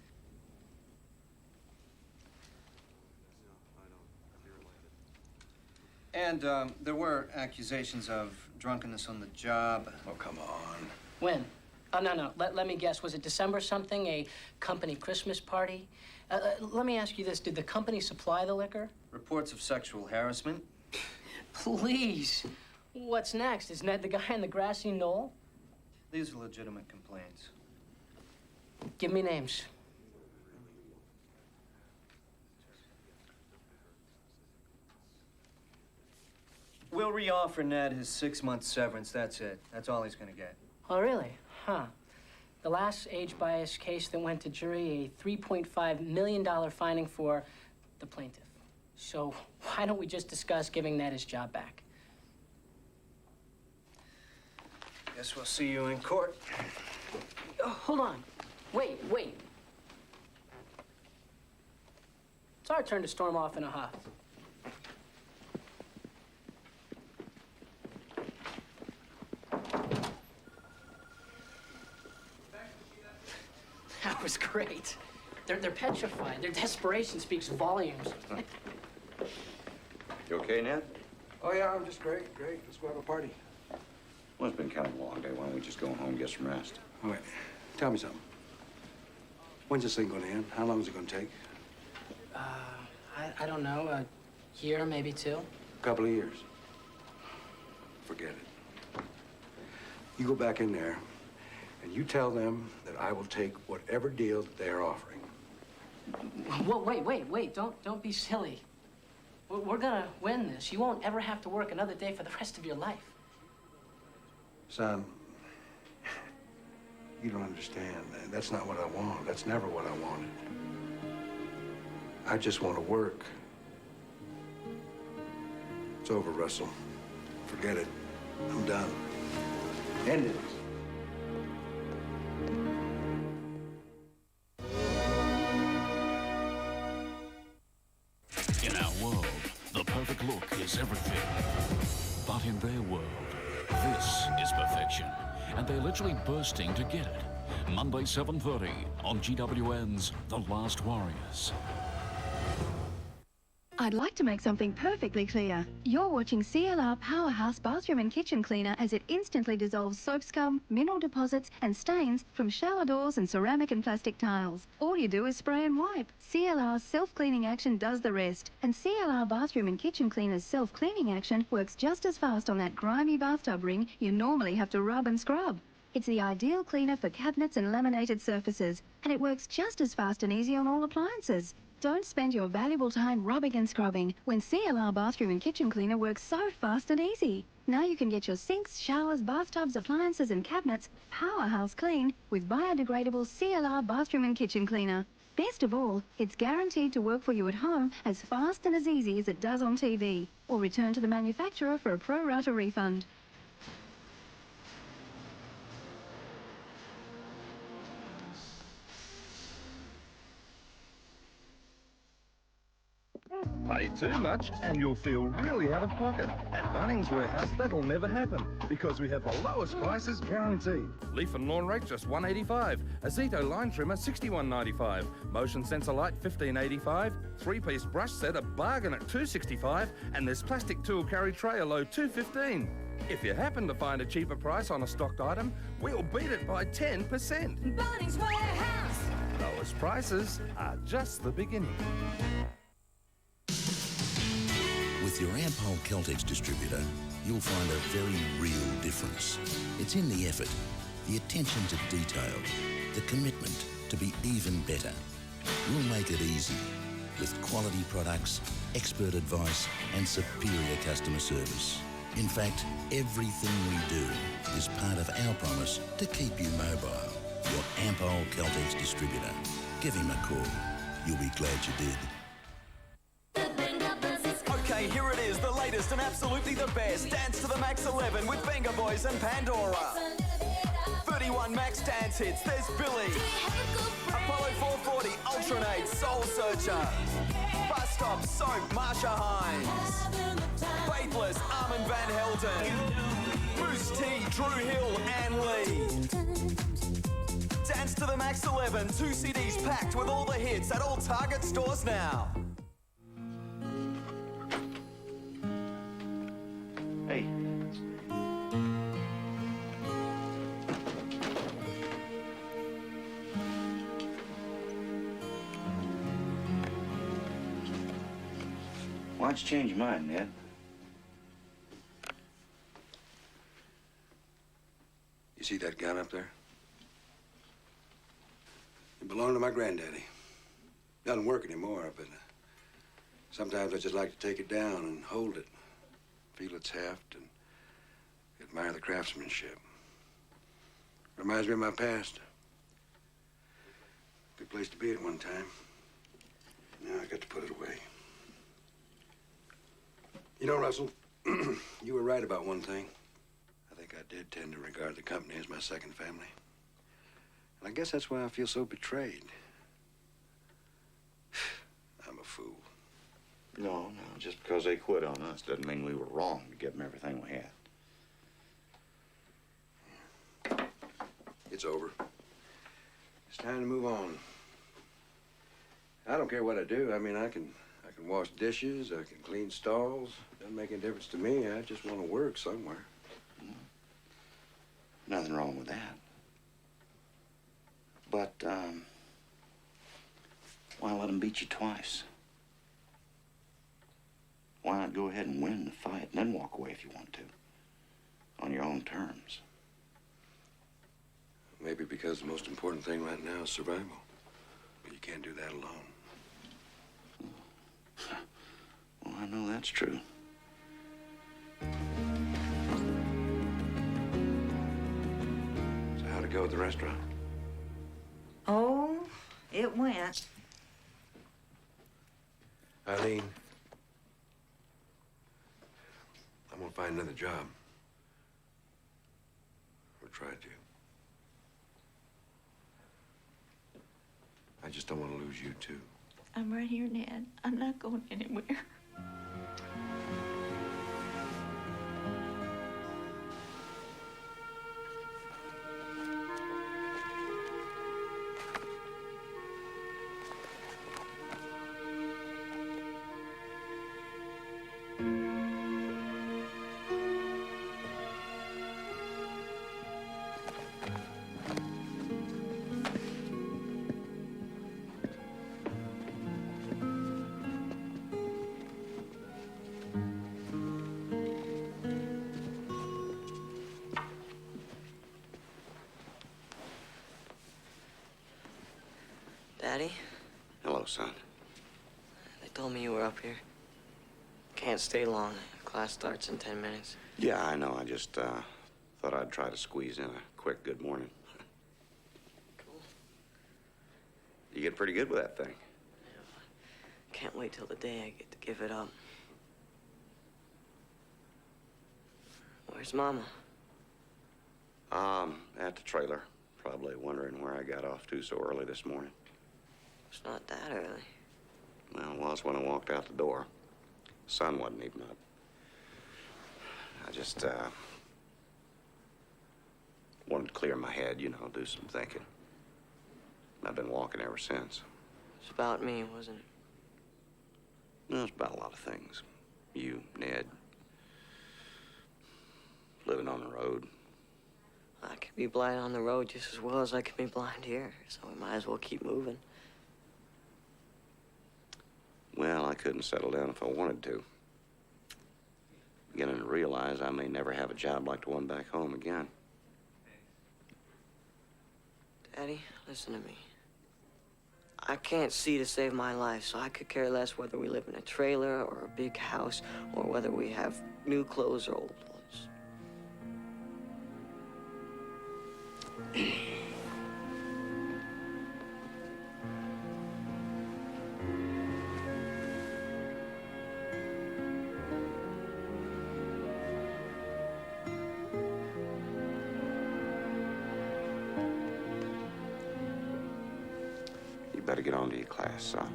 And there were accusations of drunkenness on the job. Oh, come on. When? Oh, no. Let me guess. Was it December something? A company Christmas party? Let me ask you this. Did the company supply the liquor? Reports of sexual harassment. Please. What's next? Is Ned the guy on the grassy knoll? These are legitimate complaints. Give me names. We'll reoffer Ned his 6-month severance. That's it. That's all he's gonna get. Oh, really? Huh. The last age bias case that went to jury, a $3.5 million finding for the plaintiff. So why don't we just discuss giving Ned his job back? Guess we'll see you in court. Oh, hold on. Wait. It's our turn to storm off in a huff. That was great. They're petrified. Their desperation speaks volumes. You okay, Ned? Oh, yeah, I'm just great. Let's go have a party. Well, it's been kind of a long day. Why don't we just go home and get some rest? All right, tell me something. When's this thing going to end? How long is it going to take? I don't know, a year, maybe two. A couple of years. Forget it. You go back in there, and you tell them that I will take whatever deal that they are offering. Well, wait. Don't be silly. We're gonna win this. You won't ever have to work another day for the rest of your life. Son, you don't understand. That's not what I want. That's never what I wanted. I just want to work. It's over, Russell. Forget it. I'm done. End it. In our world, the perfect look is everything. But in their world, this is perfection. And they're literally bursting to get it. Monday, 7:30 on GWN's The Last Warriors. I'd like to make something perfectly clear. You're watching CLR Powerhouse Bathroom and Kitchen Cleaner as it instantly dissolves soap scum, mineral deposits and stains from shower doors and ceramic and plastic tiles. All you do is spray and wipe. CLR's self-cleaning action does the rest. And CLR Bathroom and Kitchen Cleaner's self-cleaning action works just as fast on that grimy bathtub ring you normally have to rub and scrub. It's the ideal cleaner for cabinets and laminated surfaces, and it works just as fast and easy on all appliances. Don't spend your valuable time rubbing and scrubbing when CLR Bathroom and Kitchen Cleaner works so fast and easy. Now you can get your sinks, showers, bathtubs, appliances and cabinets powerhouse clean with biodegradable CLR Bathroom and Kitchen Cleaner. Best of all, it's guaranteed to work for you at home as fast and as easy as it does on TV, or return to the manufacturer for a pro rata refund. Pay too much and you'll feel really out of pocket. At Bunnings Warehouse, that'll never happen because we have the lowest prices guaranteed. Leaf and lawn rake just $1.85. Azito line trimmer $61.95. Motion sensor light $15.85. Three-piece brush set a bargain at $2.65, and this plastic tool carry tray a low $2.15. If you happen to find a cheaper price on a stocked item, we'll beat it by 10%. Bunnings Warehouse. Lowest prices are just the beginning. With your Ampol Celtex distributor, you'll find a very real difference. It's in the effort, the attention to detail, the commitment to be even better. We'll make it easy with quality products, expert advice and superior customer service. In fact, everything we do is part of our promise to keep you mobile. Your Ampol Celtex distributor. Give him a call. You'll be glad you did. Okay, here it is, the latest and absolutely the best. Dance to the Max 11 with Benga Boys and Pandora. 31 Max dance hits, there's Billy. Apollo 440, Ultranate, Soul Searcher. Bus Stop, Soap, Marsha Hines. Faithless, Armin Van Helden. Moose T, Drew Hill, Ann Lee. Dance to the Max 11, 2 CDs packed with all the hits at all Target stores now. Hey. Why'd you change your mind, Ned? You see that gun up there? It belonged to my granddaddy. Doesn't work anymore, but sometimes I just like to take it down and hold it. Feel its heft and admire the craftsmanship. Reminds me of my past. Good place to be at one time. Now I got to put it away. You know, Russell, you were right about one thing. I think I did tend to regard the company as my second family. And I guess that's why I feel so betrayed. I'm a fool. No, just because they quit on us doesn't mean we were wrong to give them everything we had. It's over. It's time to move on. I don't care what I do. I mean, I can can wash dishes, I can clean stalls. Doesn't make any difference to me. I just want to work somewhere. Nothing wrong with that. But, why let him beat you twice? Why not go ahead and win the fight and then walk away if you want to? On your own terms. Maybe because the most important thing right now is survival. But you can't do that alone. Well, I know that's true. So how'd it go at the restaurant? Oh, it went. Eileen, I'm gonna find another job. Or try to. I just don't want to lose you, too. I'm right here, Ned. I'm not going anywhere. Daddy? Hello, son. They told me you were up here. Can't stay long. Class starts in 10 minutes. Yeah, I know. I just, thought I'd try to squeeze in a quick good morning. Cool. You get pretty good with that thing. Can't wait till the day I get to give it up. Where's Mama? At the trailer. Probably wondering where I got off to so early this morning. It's not that early. Well, it was when I walked out the door. The sun wasn't even up. I just, wanted to clear my head, you know, do some thinking. I've been walking ever since. It's about me, wasn't it? No, it's about a lot of things. You, Ned, living on the road. I could be blind on the road just as well as I could be blind here, so we might as well keep moving. Well, I couldn't settle down if I wanted to. Beginning to realize I may never have a job like the one back home again. Daddy, listen to me. I can't see to save my life, so I could care less whether we live in a trailer or a big house or whether we have new clothes or old ones. You better get on to your class, son.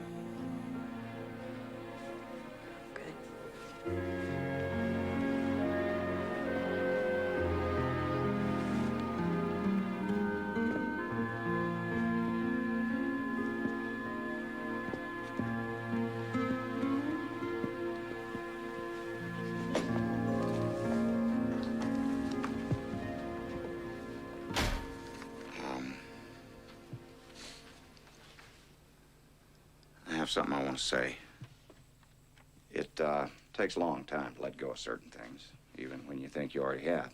I have something I want to say. It takes a long time to let go of certain things, even when you think you already have.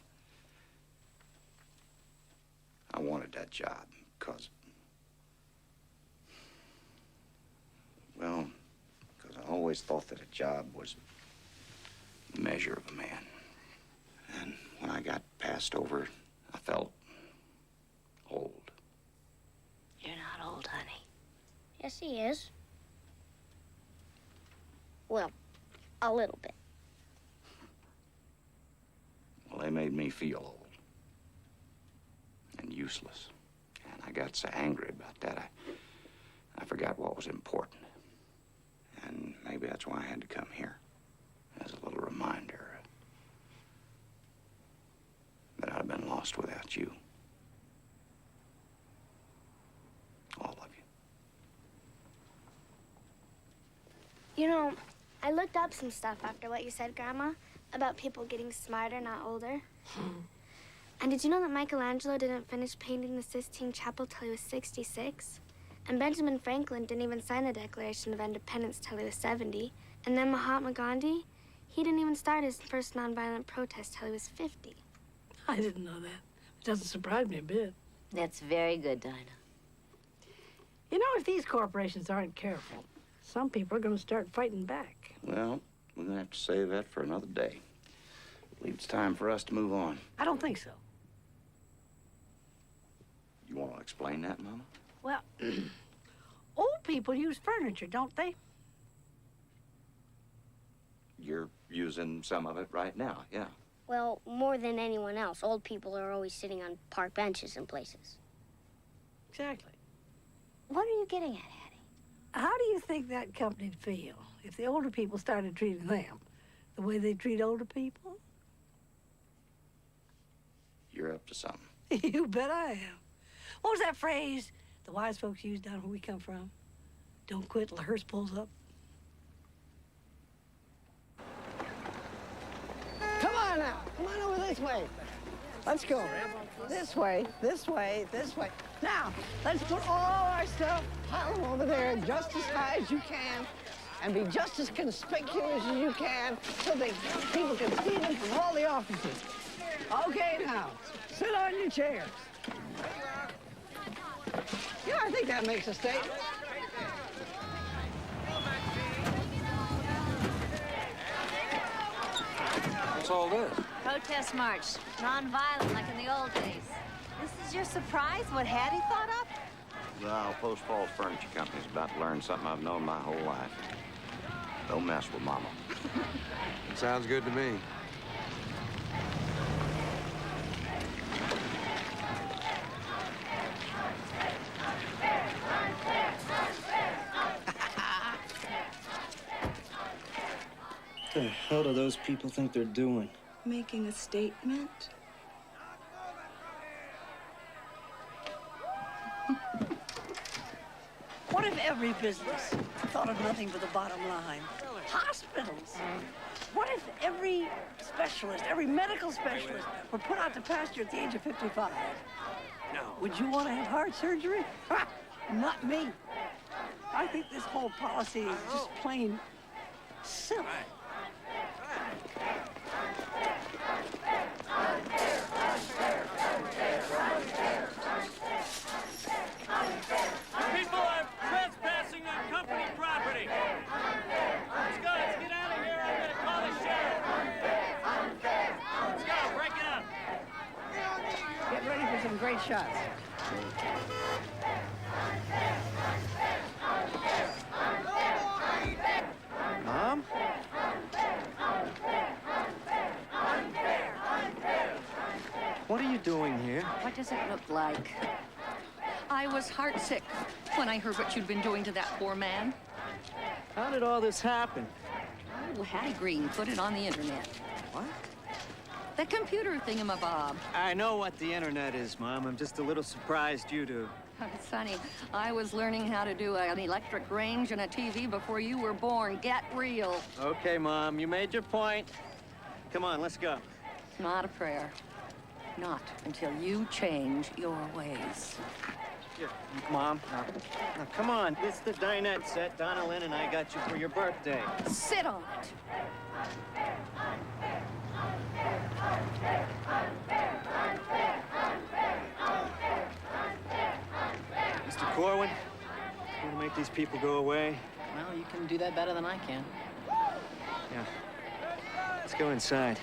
I wanted that job because, well, because I always thought that a job was the measure of a man. And when I got passed over, I felt old. You're not old, honey. Yes, he is. Well, a little bit. Well, they made me feel old and useless. And I got so angry about that, I forgot what was important. And maybe that's why I had to come here, as a little reminder that I'd been lost without you. All of you. You know, I looked up some stuff after what you said, Grandma, about people getting smarter, not older. And did you know that Michelangelo didn't finish painting the Sistine Chapel till he was 66? And Benjamin Franklin didn't even sign the Declaration of Independence till he was 70. And then Mahatma Gandhi, he didn't even start his first nonviolent protest till he was 50. I didn't know that. It doesn't surprise me a bit. That's very good, Dinah. You know, if these corporations aren't careful, some people are going to start fighting back. Well, we're going to have to save that for another day. I believe it's time for us to move on. I don't think so. You want to explain that, Mama? Well, old people use furniture, don't they? You're using some of it right now, yeah. Well, more than anyone else, old people are always sitting on park benches and places. Exactly. What are you getting at, Hattie? How do you think that company'd feel if the older people started treating them the way they treat older people? You're up to something. You bet I am. What was that phrase the wise folks use down where we come from? Don't quit till the hearse pulls up. Come on now. Come on over this way. Let's go. This way, this way, this way. Now, let's put all our stuff, pile them over there just as high as you can, and be just as conspicuous as you can so that people can see them from all the offices. Okay, now, sit on your chairs. Yeah, I think that makes a statement. What's all this? Protest march. Non-violent, like in the old days. This is your surprise? What Hattie thought up? Well, Post Falls Furniture Company's about to learn something I've known my whole life. Don't mess with Mama. Sounds good to me. What the hell do those people think they're doing? Making a statement? What if every business thought of nothing but the bottom line? Hospitals. What if every specialist, every medical specialist, were put out to pasture at the age of 55? No. Would you want to have heart surgery? Ha! Not me. I think this whole policy is just plain silly. People are trespassing on company property. Let's go. Let's get out of here. I'm going to call the sheriff. Let's go. Break it up. Get ready for some great shots. Mom? What are you doing here? What does it look like? I was heartsick when I heard what you'd been doing to that poor man. How did all this happen? Oh, Hattie Green put it on the internet. What? The computer thingamabob. I know what the internet is, Mom. I'm just a little surprised you do. Sonny, I was learning how to do an electric range and a TV before you were born. Get real. Okay, Mom, you made your point. Come on, let's go. Not a prayer. Not until you change your ways. Here, Mom, now come on. This is the dinette set Donna Lynn and I got you for your birthday. Sit on it. Mr. Corwin, you want to make these people go away? Well, you can do that better than I can. Yeah. Let's go inside.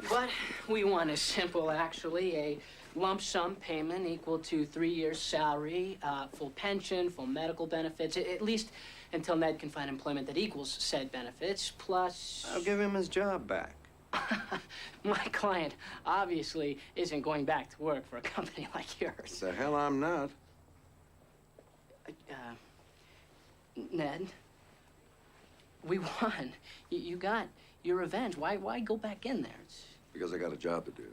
What we want is simple, actually. A lump sum payment equal to 3 years' salary, full pension, full medical benefits, at least until Ned can find employment that equals said benefits, plus... I'll give him his job back. My client obviously isn't going back to work for a company like yours. The hell I'm not. Ned, we won. You got your revenge. Why go back in there? Because I got a job to do.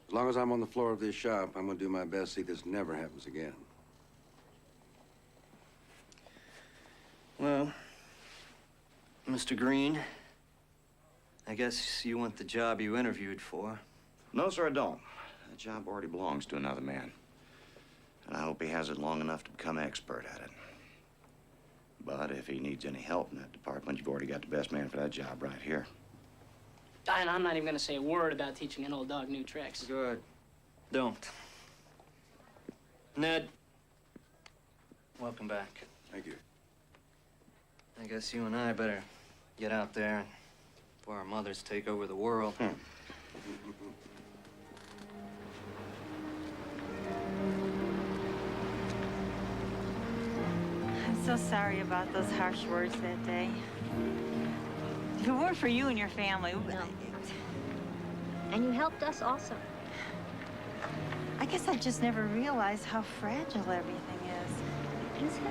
As long as I'm on the floor of this shop, I'm gonna do my best to see this never happens again. Well, Mr. Green, I guess you want the job you interviewed for. No, sir, I don't. That job already belongs to another man. And I hope he has it long enough to become expert at it. But if he needs any help in that department, you've already got the best man for that job right here. And I'm not even going to say a word about teaching an old dog new tricks. Good. Don't. Ned, welcome back. Thank you. I guess you and I better get out there before our mothers take over the world. I'm so sorry about those harsh words that day. If it weren't for you and your family... No. And you helped us also. I guess I just never realized how fragile everything is. Is it?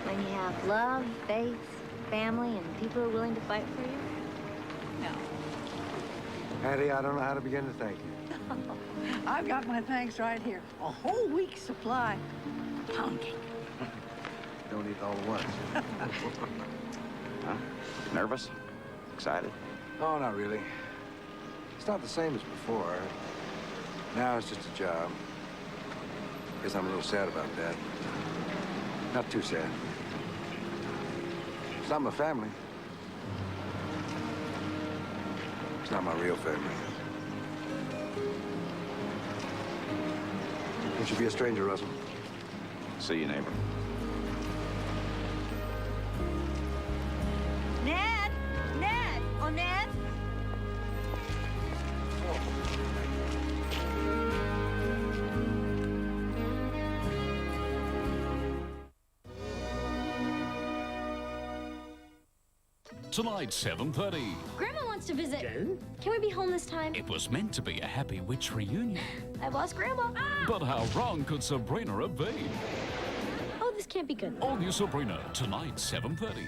When you have love, faith, family, and people who are willing to fight for you? No. Hattie, I don't know how to begin to thank you. I've got my thanks right here. A whole week's supply. Pound cake. Don't eat all at once. Huh? Nervous? Excited? Oh, not really. It's not the same as before. Now it's just a job. Guess I'm a little sad about that. Not too sad. It's not my family. It's not my real family. Don't you be a stranger, Russell. See you, neighbor. Ned! Ned! Oh, Ned! Tonight, 7:30. Grandma wants to visit. Can we be home this time? It was meant to be a happy witch reunion. I've lost Grandma. Ah! But how wrong could Sabrina have been? Oh, this can't be good. All new Sabrina, tonight, 7:30.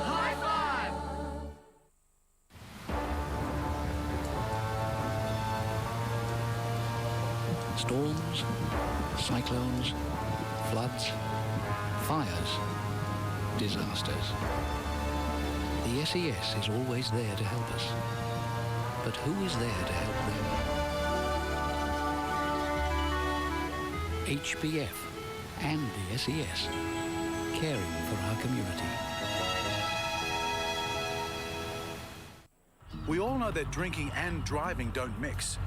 High five! Storms, cyclones, floods, fires, disasters. The SES is always there to help us. But who is there to help them? HBF and the SES, caring for our community. We all know that drinking and driving don't mix.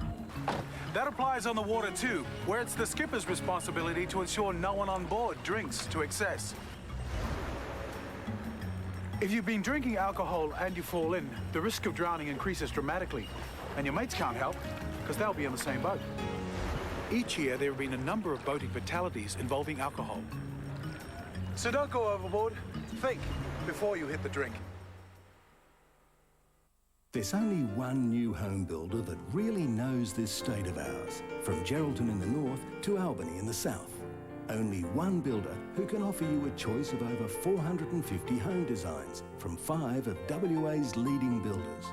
That applies on the water too, where it's the skipper's responsibility to ensure no one on board drinks to excess. If you've been drinking alcohol and you fall in, the risk of drowning increases dramatically, and your mates can't help because they'll be in the same boat. Each year, there have been a number of boating fatalities involving alcohol. So don't go overboard. Think before you hit the drink. There's only one new home builder that really knows this state of ours, from Geraldton in the north to Albany in the south. Only one builder who can offer you a choice of over 450 home designs from 5 of WA's leading builders.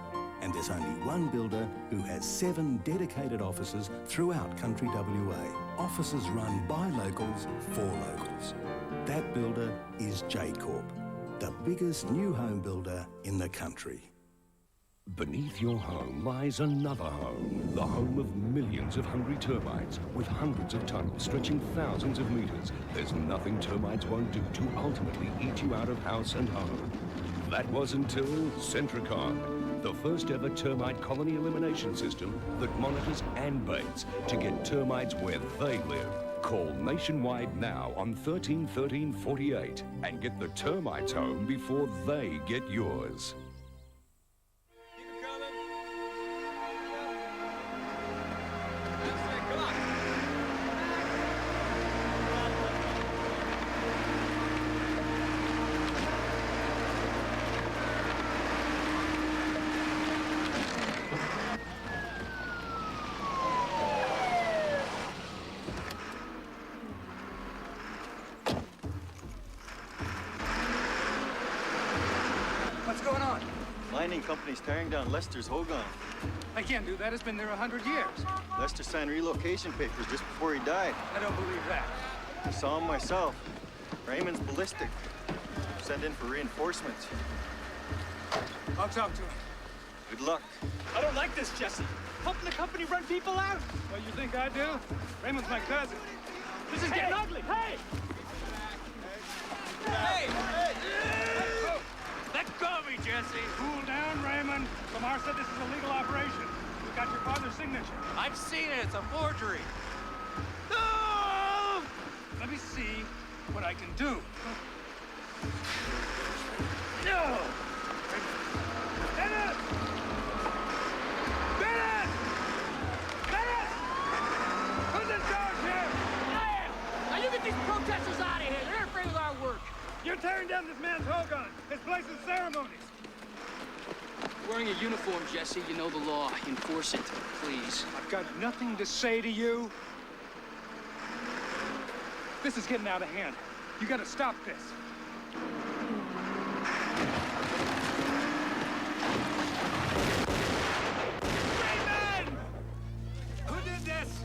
And there's only one builder who has 7 dedicated offices throughout country WA. Offices run by locals for locals. That builder is J-Corp, the biggest new home builder in the country. Beneath your home lies another home, the home of millions of hungry termites with hundreds of tunnels stretching thousands of meters. There's nothing termites won't do to ultimately eat you out of house and home. That was until Centricon, the first ever termite colony elimination system that monitors and baits to get termites where they live. Call nationwide now on 131348 and get the termites home before they get yours. mining company's tearing down Lester's Hogan. I can't do that. It's been there 100 years. Lester signed relocation papers just before he died. I don't believe that. I saw him myself. Raymond's ballistic. Sent in for reinforcements. I'll talk to him. Good luck. I don't like this, Jesse. Helping the company run people out. Well, you think I do? Raymond's my cousin. This is getting ugly. Hey! Hey! Hey! Let go of me, Jesse. Cool down, Raymond. Lamar said this is a legal operation. We got your father's signature. I've seen it. It's a forgery. No! Let me see what I can do. No! Bennett! Bennett! Bennett! Who's in charge here? I am! Now you get these protesters out of here. They're afraid of our work. You're tearing down this man's hogan. His place is ceremonies. Wearing a uniform, Jesse. You know the law. Enforce it, please. I've got nothing to say to you. This is getting out of hand. You gotta stop this. Raymond! Who did this?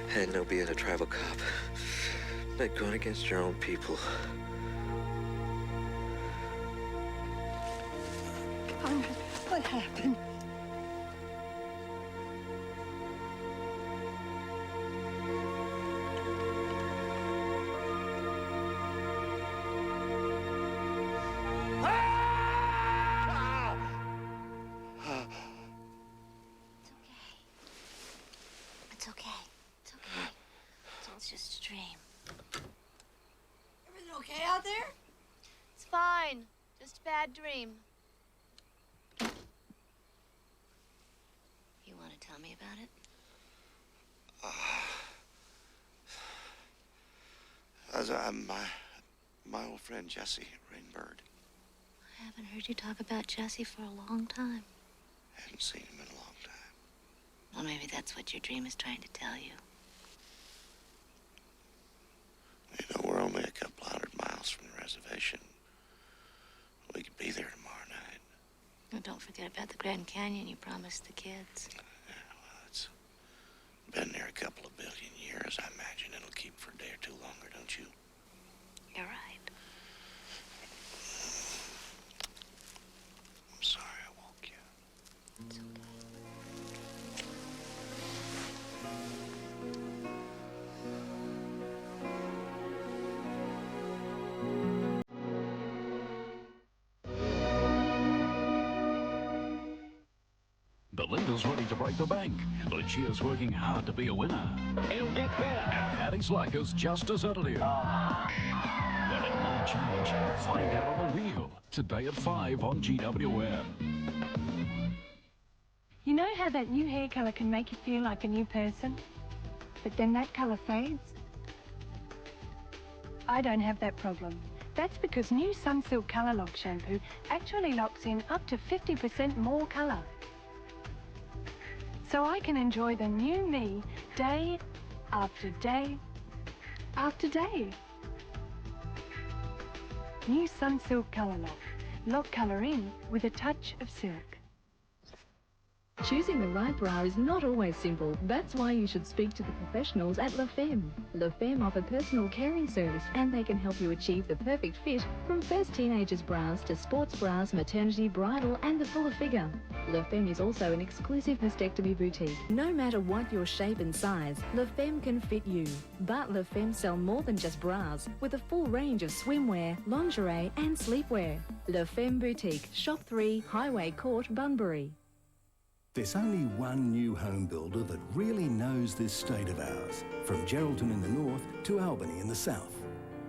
I had no being a tribal cop. Like going against your own people. Conrad, what happened? It's okay. It's okay. It's all just a dream. Everything okay out there? It's fine. Just a bad dream. You want to tell me about it? My old friend Jesse Rainbird. I haven't heard you talk about Jesse for a long time. Hadn't seen him in a long time. Well, maybe that's what your dream is trying to tell you. You know, we're only a couple 100 miles from the reservation. We could be there tomorrow night. Well, don't forget about the Grand Canyon you promised the kids. Yeah, well, it's been there a couple of billion years. I imagine it'll keep for a day or two longer, don't you? You're right. I'm sorry I woke you. It's okay. Belinda's ready to break the bank, but she is working hard to be a winner. It'll get better. Patty Slacker's just as editive. But it might change. Find out on the wheel. Today at 5 on GWN. You know how that new hair color can make you feel like a new person? But then that color fades? I don't have that problem. That's because new Sunsilk Color Lock shampoo actually locks in up to 50% more color. So I can enjoy the new me day after day after day. New Sunsilk Color Lock. Lock color in with a touch of silk. Choosing the right bra is not always simple. That's why you should speak to the professionals at La Femme. La Femme offer personal caring service, and they can help you achieve the perfect fit from first teenagers' bras to sports bras, maternity, bridal, and the fuller figure. La Femme is also an exclusive mastectomy boutique. No matter what your shape and size, La Femme can fit you. But La Femme sell more than just bras, with a full range of swimwear, lingerie, and sleepwear. La Femme Boutique, Shop 3, Highway Court, Bunbury. There's only one new home builder that really knows this state of ours, from Geraldton in the north to Albany in the south.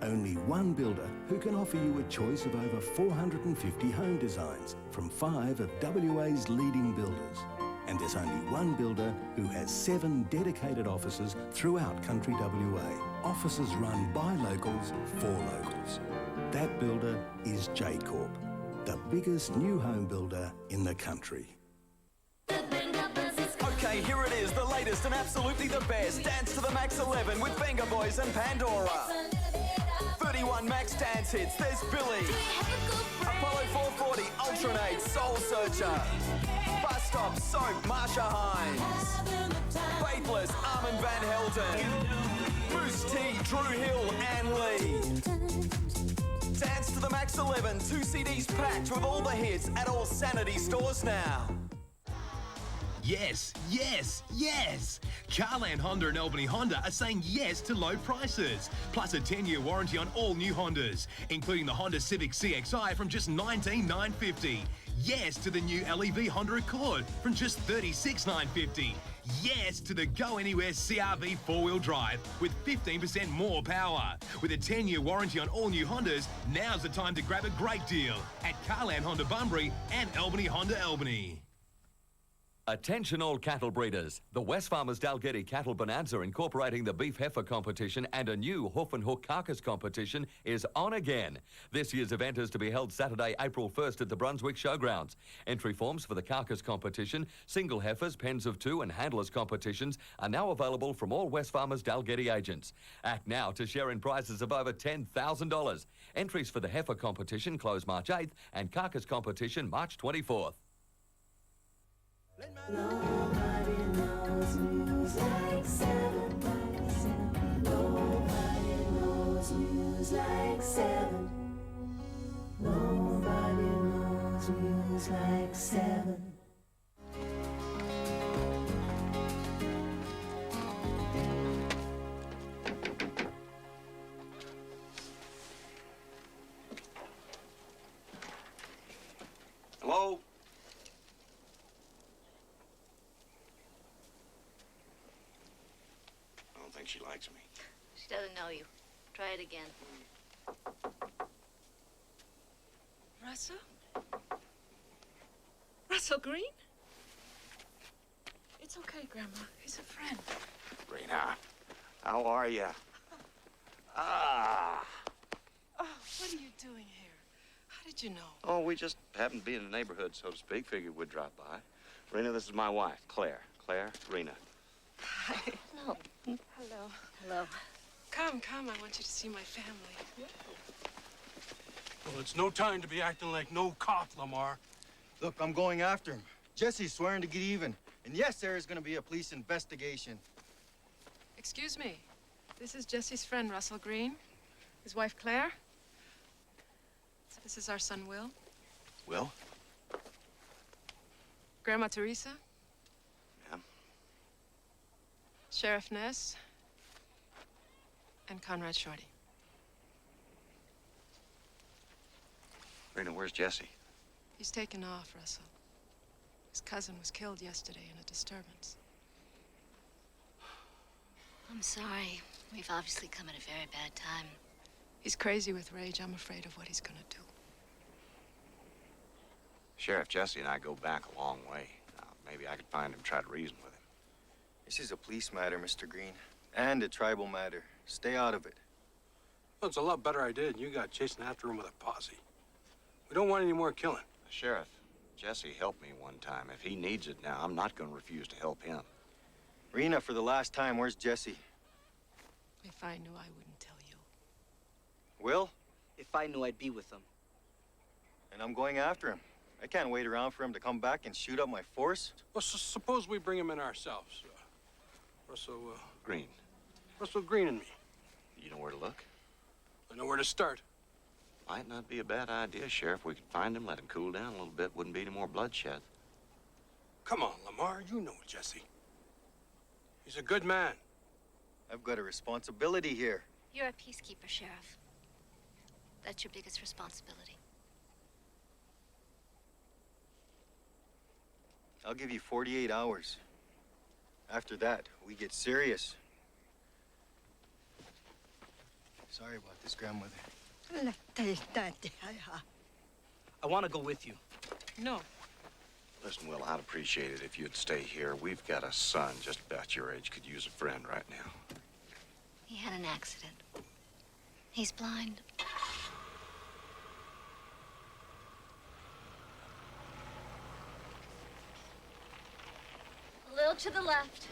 Only one builder who can offer you a choice of over 450 home designs from 5 of WA's leading builders. And there's only one builder who has 7 dedicated offices throughout country WA. Offices run by locals for locals. That builder is J-Corp, the biggest new home builder in the country. Okay, here it is, the latest and absolutely the best. Dance to the Max 11 with Venga Boys and Pandora. Max Dance Hits, there's Billy. Apollo 440, Ultranate, Soul Searcher. Bus Stop, Soap, Marsha Hines. Faithless, Armin Van Helden. Moose T, Drew Hill, Ann Lee. Dance to the Max 11, 2 CDs packed with all the hits at all Sanity stores now. Yes, yes, yes! Carland Honda and Albany Honda are saying yes to low prices, plus a 10-year warranty on all new Hondas, including the Honda Civic CXI from just $19,950. Yes to the new LEV Honda Accord from just $36,950. Yes to the Go Anywhere CR-V 4-wheel drive with 15% more power. With a 10-year warranty on all new Hondas, now's the time to grab a great deal at Carland Honda Bunbury and Albany Honda Albany. Attention all cattle breeders. The Wesfarmers Dalgety Cattle Bonanza incorporating the beef heifer competition and a new hoof and hook carcass competition is on again. This year's event is to be held Saturday, April 1st at the Brunswick Showgrounds. Entry forms for the carcass competition, single heifers, pens of 2 and handlers competitions are now available from all Wesfarmers Dalgety agents. Act now to share in prizes of over $10,000. Entries for the heifer competition close March 8th and carcass competition March 24th. Nobody knows news like 7. Nobody knows news like 7. Nobody knows news like 7. Hello? I don't think she likes me. She doesn't know you. Try it again. Russell? Russell Green? It's okay, Grandma. He's a friend. Rena, how are you? Ah. Oh, what are you doing here? How did you know? Oh, we just happened to be in the neighborhood, so to speak. Figured we'd drop by. Rena, this is my wife, Claire. Claire, Rena. Hi. Hello. Hello. Hello. Come, come. I want you to see my family. Well, it's no time to be acting like no cop, Lamar. Look, I'm going after him. Jesse's swearing to get even. And yes, there is going to be a police investigation. Excuse me. This is Jesse's friend, Russell Green. His wife, Claire. This is our son, Will. Will? Grandma Teresa. Yeah. Sheriff Ness. And Conrad Shorty. Rena, where's Jesse? He's taken off, Russell. His cousin was killed yesterday in a disturbance. I'm sorry. We've obviously come at a very bad time. He's crazy with rage. I'm afraid of what he's gonna do. Sheriff Jesse and I go back a long way. Maybe I could find him and try to reason with him. This is a police matter, Mr. Green. And a tribal matter. Stay out of it. Well, it's a lot better idea than you got chasing after him with a posse. We don't want any more killing. Sheriff, Jesse helped me one time. If he needs it now, I'm not going to refuse to help him. Rena, for the last time, where's Jesse? If I knew, I wouldn't tell you. Will? If I knew, I'd be with him. And I'm going after him. I can't wait around for him to come back and shoot up my force. Well, suppose we bring him in ourselves. Russell Green. Russell Green and me. You know where to look? I know where to start. Might not be a bad idea, Sheriff. We could find him, let him cool down a little bit. Wouldn't be any more bloodshed. Come on, Lamar. You know Jesse. He's a good man. I've got a responsibility here. You're a peacekeeper, Sheriff. That's your biggest responsibility. I'll give you 48 hours. After that, we get serious. Sorry about this, grandmother. I want to go with you. No. Listen, Will, I'd appreciate it if you'd stay here. We've got a son just about your age, could use a friend right now. He had an accident. He's blind. A little to the left.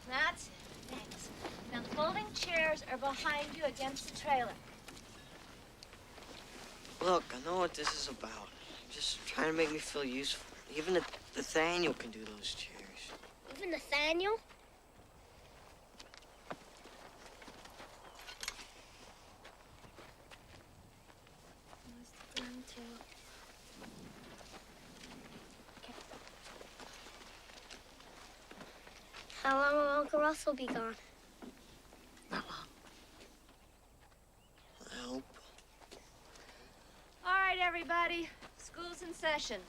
That's it. Thanks. Now the folding chairs are behind you against the trailer. Look, I know what this is about. Just trying to make me feel useful. Even Nathaniel can do those chairs. Even Nathaniel? How long will Uncle Russell be gone? Not long. I hope. All right, everybody. School's in session.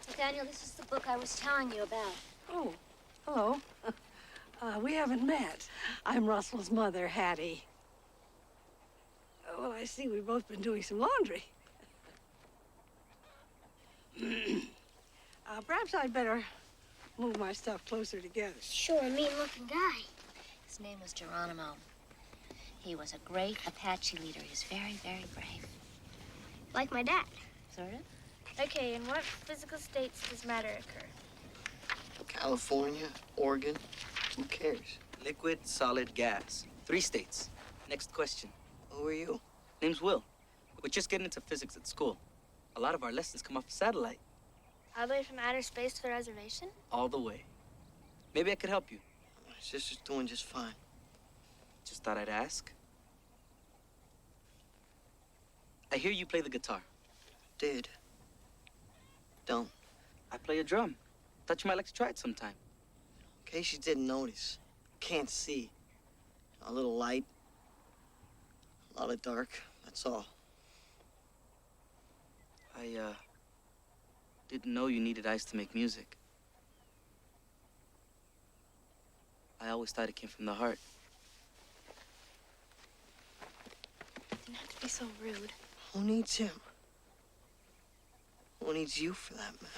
Nathaniel, this is the book I was telling you about. Oh, hello. We haven't met. I'm Russell's mother, Hattie. Well, I see we've both been doing some laundry. Perhaps I'd better move my stuff closer together. Sure, a mean-looking guy. His name was Geronimo. He was a great Apache leader. He was very, very brave. Like my dad. Sort of. Okay, in what physical states does matter occur? California, Oregon, who cares? Liquid, solid, gas. 3 states. Next question. Who are you? Name's Will. We're just getting into physics at school. A lot of our lessons come off the satellite. All the way from outer space to the reservation? All the way. Maybe I could help you. My sister's doing just fine. Just thought I'd ask. I hear you play the guitar. Did. Don't. I play a drum. Thought you might like to try it sometime. In case you didn't notice, can't see. A little light, a lot of dark, that's all. I didn't know you needed eyes to make music. I always thought it came from the heart. You didn't have to be so rude. Who needs him? Who needs you, for that matter?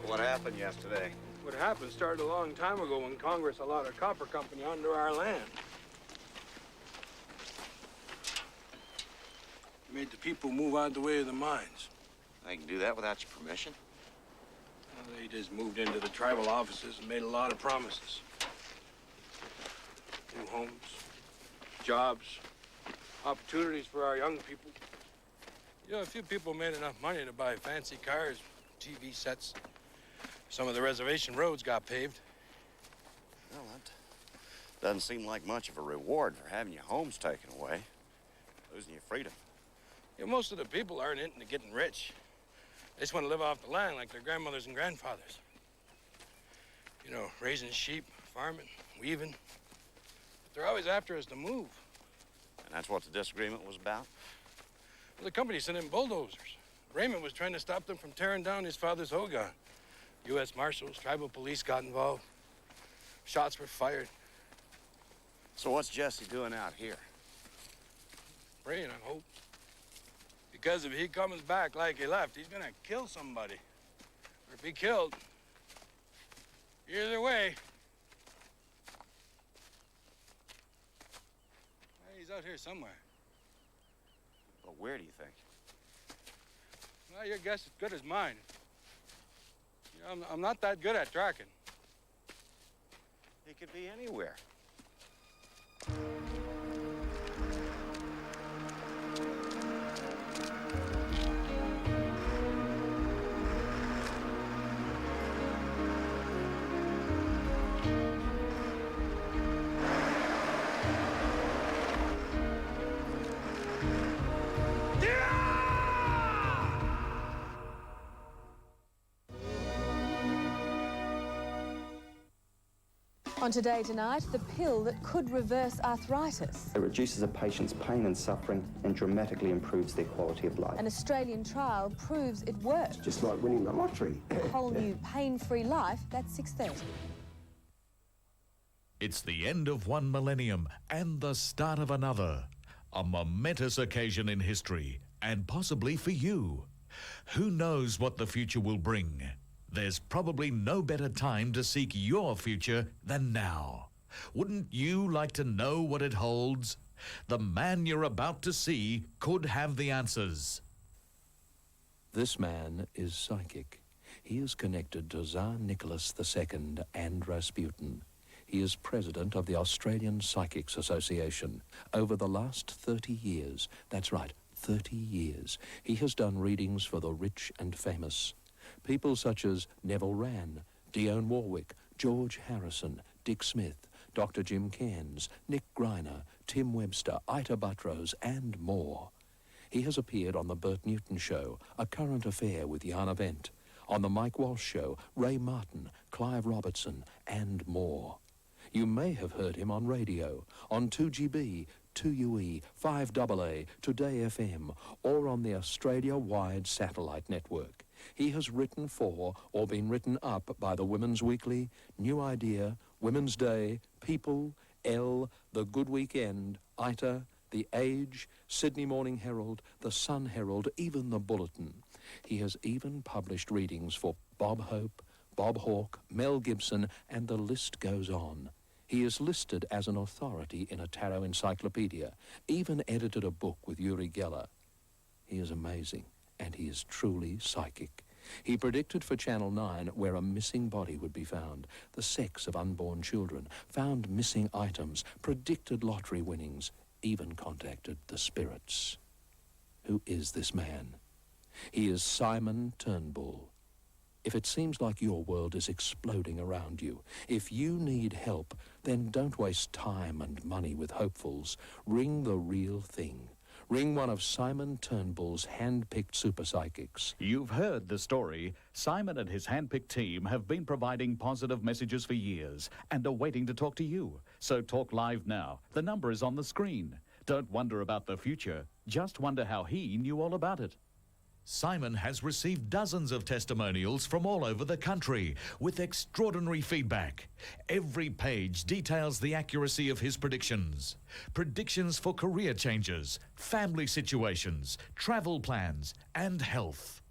What happened yesterday? What happened started a long time ago when Congress allowed a copper company onto our land. Made the people move out of the way of the mines. They can do that without your permission? Well, they just moved into the tribal offices and made a lot of promises. New homes, jobs, opportunities for our young people. You know, a few people made enough money to buy fancy cars, TV sets. Some of the reservation roads got paved. Well, that doesn't seem like much of a reward for having your homes taken away. Losing your freedom. You know, most of the people aren't into getting rich. They just want to live off the land like their grandmothers and grandfathers. You know, raising sheep, farming, weaving. But they're always after us to move. And that's what the disagreement was about? Well, the company sent in bulldozers. Raymond was trying to stop them from tearing down his father's Hogan. U.S. Marshals, tribal police got involved. Shots were fired. So what's Jesse doing out here? Praying, I hope. Because if he comes back like he left, he's gonna kill somebody. Or be killed. Either way. He's out here somewhere. Well, where do you think? Well, your guess is as good as mine. You know, I'm not that good at tracking. He could be anywhere. On Today Tonight, the pill that could reverse arthritis. It reduces a patient's pain and suffering and dramatically improves their quality of life. An Australian trial proves it works. Just like winning the lottery. A whole new pain-free life, that's 6:30. It's the end of one millennium and the start of another. A momentous occasion in history, and possibly for you. Who knows what the future will bring? There's probably no better time to seek your future than now. Wouldn't you like to know what it holds? The man you're about to see could have the answers. This man is psychic. He is connected to Tsar Nicholas II and Rasputin. He is president of the Australian Psychics Association. Over the last 30 years, that's right, 30 years, he has done readings for the rich and famous. People such as Neville Wran, Dionne Warwick, George Harrison, Dick Smith, Dr. Jim Cairns, Nick Greiner, Tim Webster, Ita Buttrose, and more. He has appeared on The Bert Newton Show, A Current Affair with Jana Wendt, on The Mike Walsh Show, Ray Martin, Clive Robertson, and more. You may have heard him on radio, on 2GB, 2UE, 5AA, Today FM, or on the Australia-wide satellite network. He has written for or been written up by the Women's Weekly, New Idea, Women's Day, People, Elle, The Good Weekend, ITA, The Age, Sydney Morning Herald, The Sun Herald, even The Bulletin. He has even published readings for Bob Hope, Bob Hawke, Mel Gibson, and the list goes on. He is listed as an authority in a tarot encyclopedia, even edited a book with Uri Geller. He is amazing, and he is truly psychic. He predicted for Channel 9 where a missing body would be found, the sex of unborn children, found missing items, predicted lottery winnings, even contacted the spirits. Who is this man? He is Simon Turnbull. If it seems like your world is exploding around you, if you need help, then don't waste time and money with hopefuls. Ring the real thing. Ring one of Simon Turnbull's hand-picked super psychics. You've heard the story. Simon and his hand-picked team have been providing positive messages for years and are waiting to talk to you. So talk live now. The number is on the screen. Don't wonder about the future. Just wonder how he knew all about it. Simon has received dozens of testimonials from all over the country with extraordinary feedback. Every page details the accuracy of his predictions. Predictions for career changes, family situations, travel plans, and health.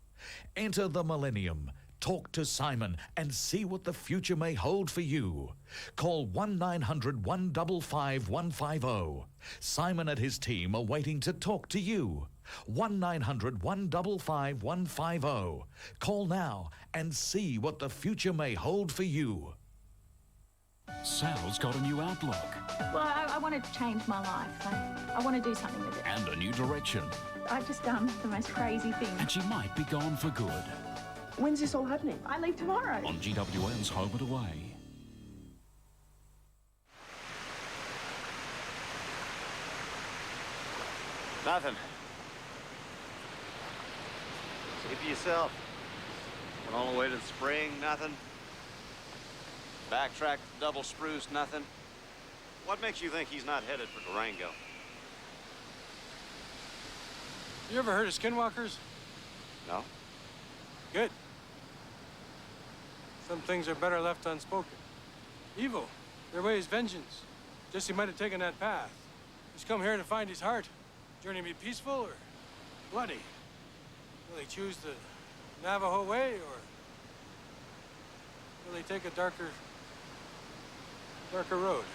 Enter the millennium. Talk to Simon and see what the future may hold for you. Call 1-900-155-150. Simon and his team are waiting to talk to you. 1-900-155-150. Call now and see what the future may hold for you. Sal's got a new outlook. Well, I want to change my life. I want to do something with it. And a new direction. I've just done the most crazy thing. And she might be gone for good. When's this all happening? I leave tomorrow. On GWN's Home and Away. Nothing. See for yourself. Went all the way to the spring, nothing. Backtracked the double spruce, nothing. What makes you think he's not headed for Durango? You ever heard of skinwalkers? No. Good. Some things are better left unspoken. Evil. Their way is vengeance. Jesse might have taken that path. He's come here to find his heart. Journey be peaceful or bloody? Will he choose the Navajo way, or will he take a darker road?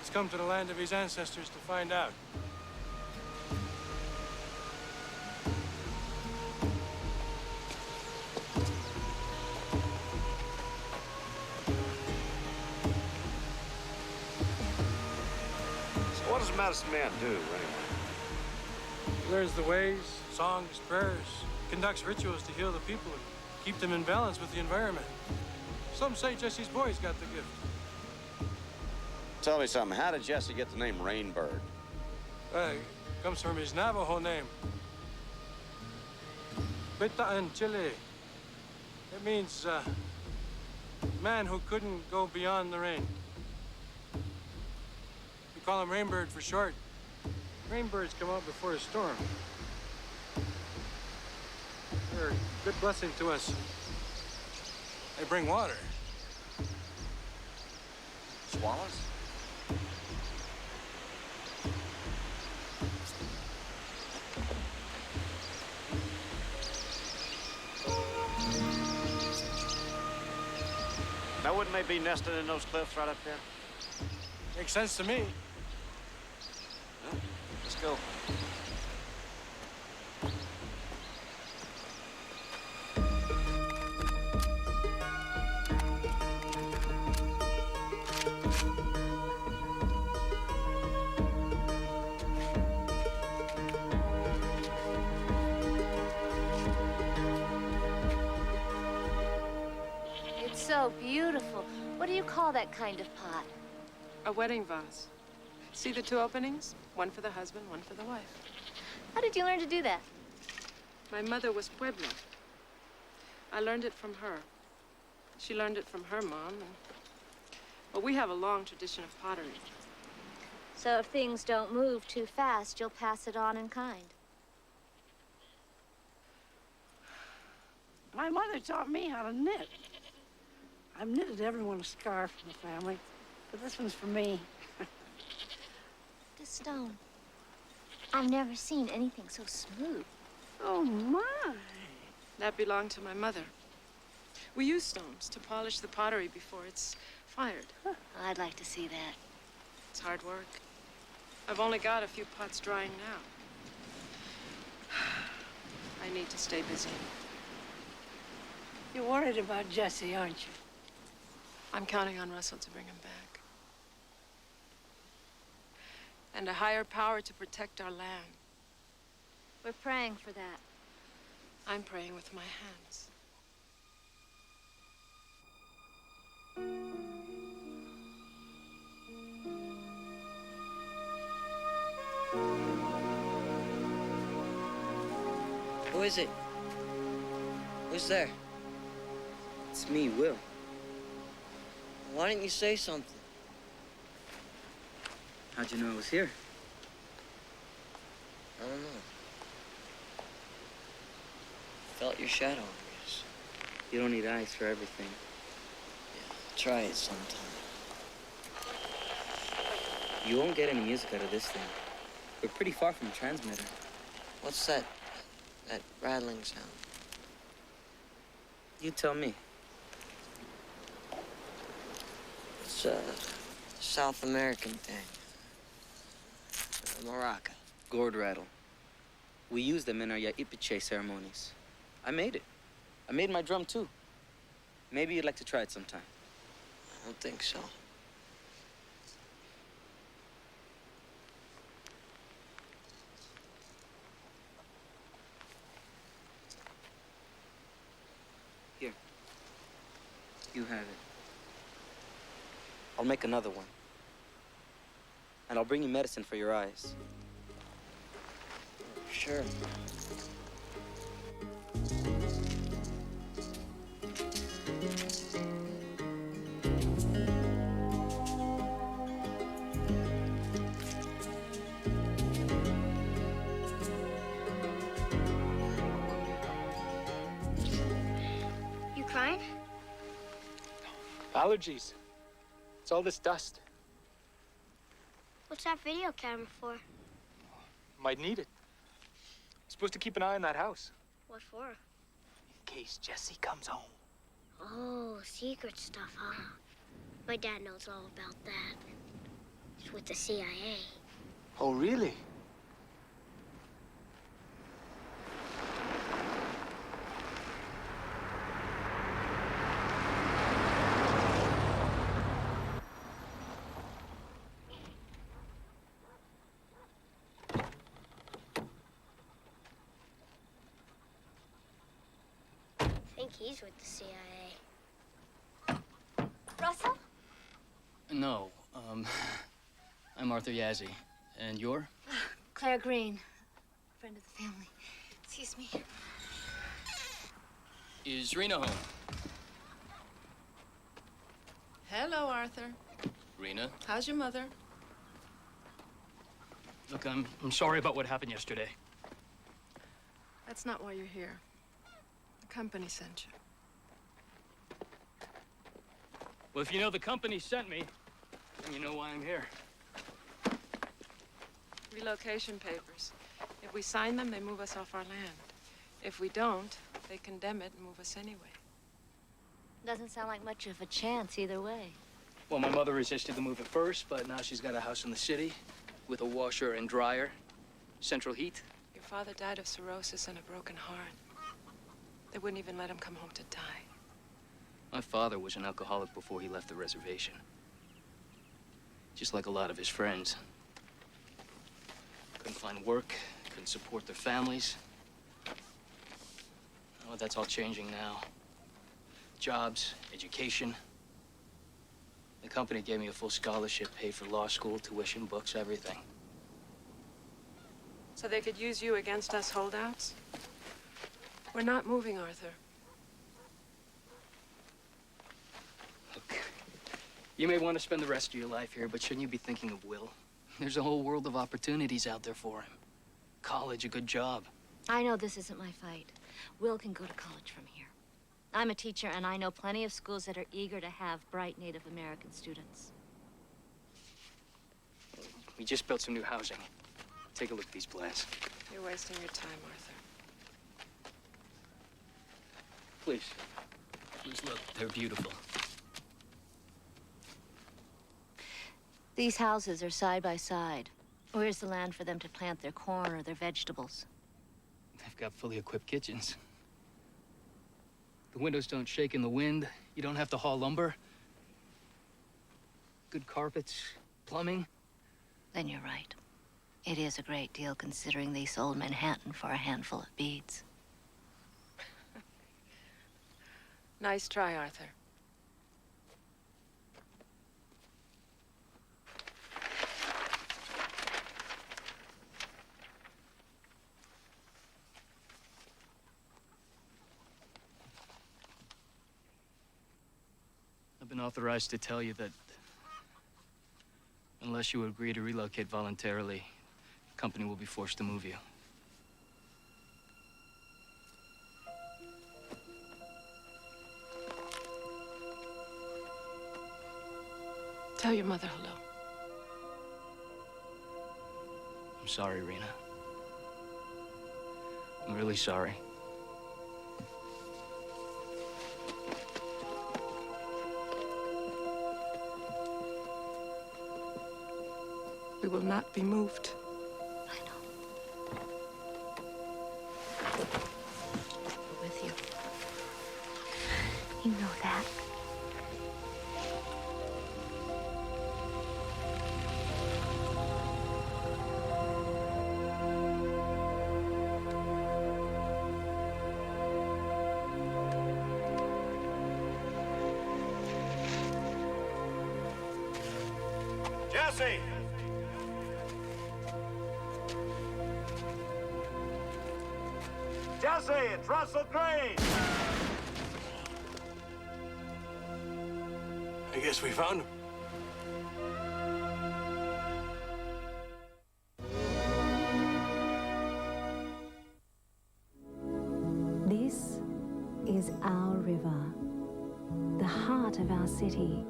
He's come to the land of his ancestors to find out. So what does a medicine man do, anyway? He learns the ways, songs, prayers, conducts rituals to heal the people and keep them in balance with the environment. Some say Jesse's boy's got the gift. Tell me something, how did Jesse get the name Rainbird? It comes from his Navajo name. Pita in Chile. It means man who couldn't go beyond the rain. We call him Rainbird for short. Rainbirds come out before a storm. They're a good blessing to us. They bring water. Swallows? Now, wouldn't may be nested in those cliffs right up there. Makes sense to me. Huh? Let's go. It's so beautiful. What do you call that kind of pot? A wedding vase. See the two openings? One for the husband, one for the wife. How did you learn to do that? My mother was Pueblo. I learned it from her. She learned it from her mom. Well, we have a long tradition of pottery. So if things don't move too fast, you'll pass it on in kind. My mother taught me how to knit. I've knitted everyone a scarf in the family, but this one's for me. This stone. I've never seen anything so smooth. Oh, my. That belonged to my mother. We use stones to polish the pottery before it's fired. Huh. I'd like to see that. It's hard work. I've only got a few pots drying now. I need to stay busy. You're worried about Jesse, aren't you? I'm counting on Russell to bring him back. And a higher power to protect our land. We're praying for that. I'm praying with my hands. Who is it? Who's there? It's me, Will. Why didn't you say something? How'd you know I was here? I don't know. Felt your shadow, I guess. You don't need eyes for everything. Yeah, try it sometime. You won't get any music out of this thing. We're pretty far from a transmitter. What's that rattling sound? You tell me. It's a South American thing. A maraca. Gourd rattle. We use them in our Yaipiche ceremonies. I made it. I made my drum too. Maybe you'd like to try it sometime. I don't think so. Here. You have it. I'll make another one. And I'll bring you medicine for your eyes. Sure. You crying? Allergies. It's all this dust. What's that video camera for? Might need it. Supposed to keep an eye on that house. What for? In case Jesse comes home. Oh, secret stuff, huh? My dad knows all about that. He's with the CIA. Oh, really? I think he's with the CIA. Russell? No, I'm Arthur Yazzie. And you're? Claire Green, friend of the family. Excuse me. Is Rena home? Hello, Arthur. Rena? How's your mother? Look, I'm sorry about what happened yesterday. That's not why you're here. The company sent you. Well, if you know the company sent me, then you know why I'm here. Relocation papers. If we sign them, they move us off our land. If we don't, they condemn it and move us anyway. Doesn't sound like much of a chance either way. Well, my mother resisted the move at first, but now she's got a house in the city with a washer and dryer, central heat. Your father died of cirrhosis and a broken heart. They wouldn't even let him come home to die. My father was an alcoholic before he left the reservation. Just like a lot of his friends. Couldn't find work, couldn't support their families. Oh, that's all changing now. Jobs, education. The company gave me a full scholarship, paid for law school, tuition, books, everything. So they could use you against us holdouts? We're not moving, Arthur. Look, you may want to spend the rest of your life here, but shouldn't you be thinking of Will? There's a whole world of opportunities out there for him. College, a good job. I know this isn't my fight. Will can go to college from here. I'm a teacher, and I know plenty of schools that are eager to have bright Native American students. We just built some new housing. Take a look at these plans. You're wasting your time, Arthur. Please. Please look. They're beautiful. These houses are side by side. Where's the land for them to plant their corn or their vegetables? They've got fully equipped kitchens. The windows don't shake in the wind. You don't have to haul lumber. Good carpets, plumbing. Then you're right. It is a great deal considering they sold Manhattan for a handful of beads. Nice try, Arthur. I've been authorized to tell you that unless you agree to relocate voluntarily, the company will be forced to move you. Tell your mother hello. I'm sorry, Rena. I'm really sorry. We will not be moved. I know. We're with you. You know that. Jesse! Jesse, it's Russell Green! I guess we found him. This is our river, the heart of our city,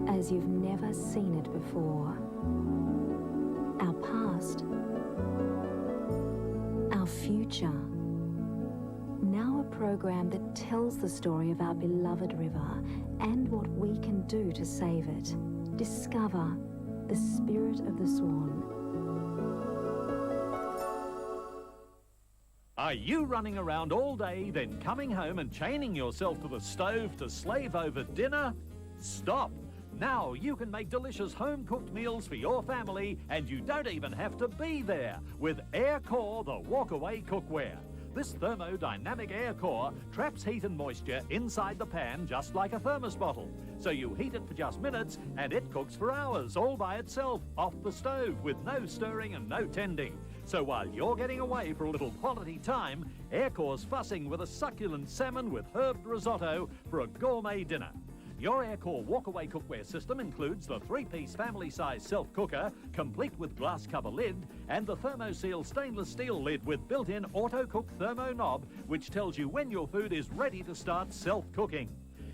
as you've never seen it before. Our past, our future. Now a program that tells the story of our beloved river and what we can do to save it. Discover the spirit of the Swan. Are you running around all day, then coming home and chaining yourself to the stove to slave over dinner? Stop! Now you can make delicious home-cooked meals for your family, and you don't even have to be there with Air Core, the walk-away cookware. This thermodynamic air core traps heat and moisture inside the pan just like a thermos bottle. So you heat it for just minutes and it cooks for hours all by itself off the stove with no stirring and no tending. So while you're getting away for a little quality time, Air Core's fussing with a succulent salmon with herbed risotto for a gourmet dinner. Your Air Core walk-away cookware system includes the 3-piece family-size self-cooker, complete with glass cover lid, and the ThermoSeal stainless steel lid with built-in auto-cook thermo knob, which tells you when your food is ready to start self-cooking.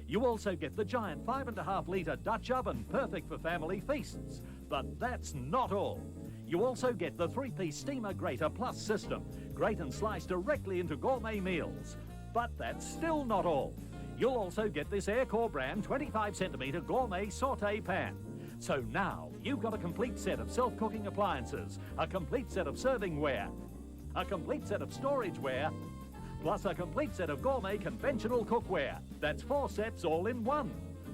You also get the giant 5.5-litre Dutch oven, perfect for family feasts. But that's not all. You also get the 3-piece Steamer Grater Plus system. Grate and slice directly into gourmet meals. But that's still not all. You'll also get this Aircore brand 25cm gourmet sauté pan. So now you've got a complete set of self-cooking appliances, a complete set of servingware, a complete set of storageware, plus a complete set of gourmet conventional cookware. That's 4 sets all in one.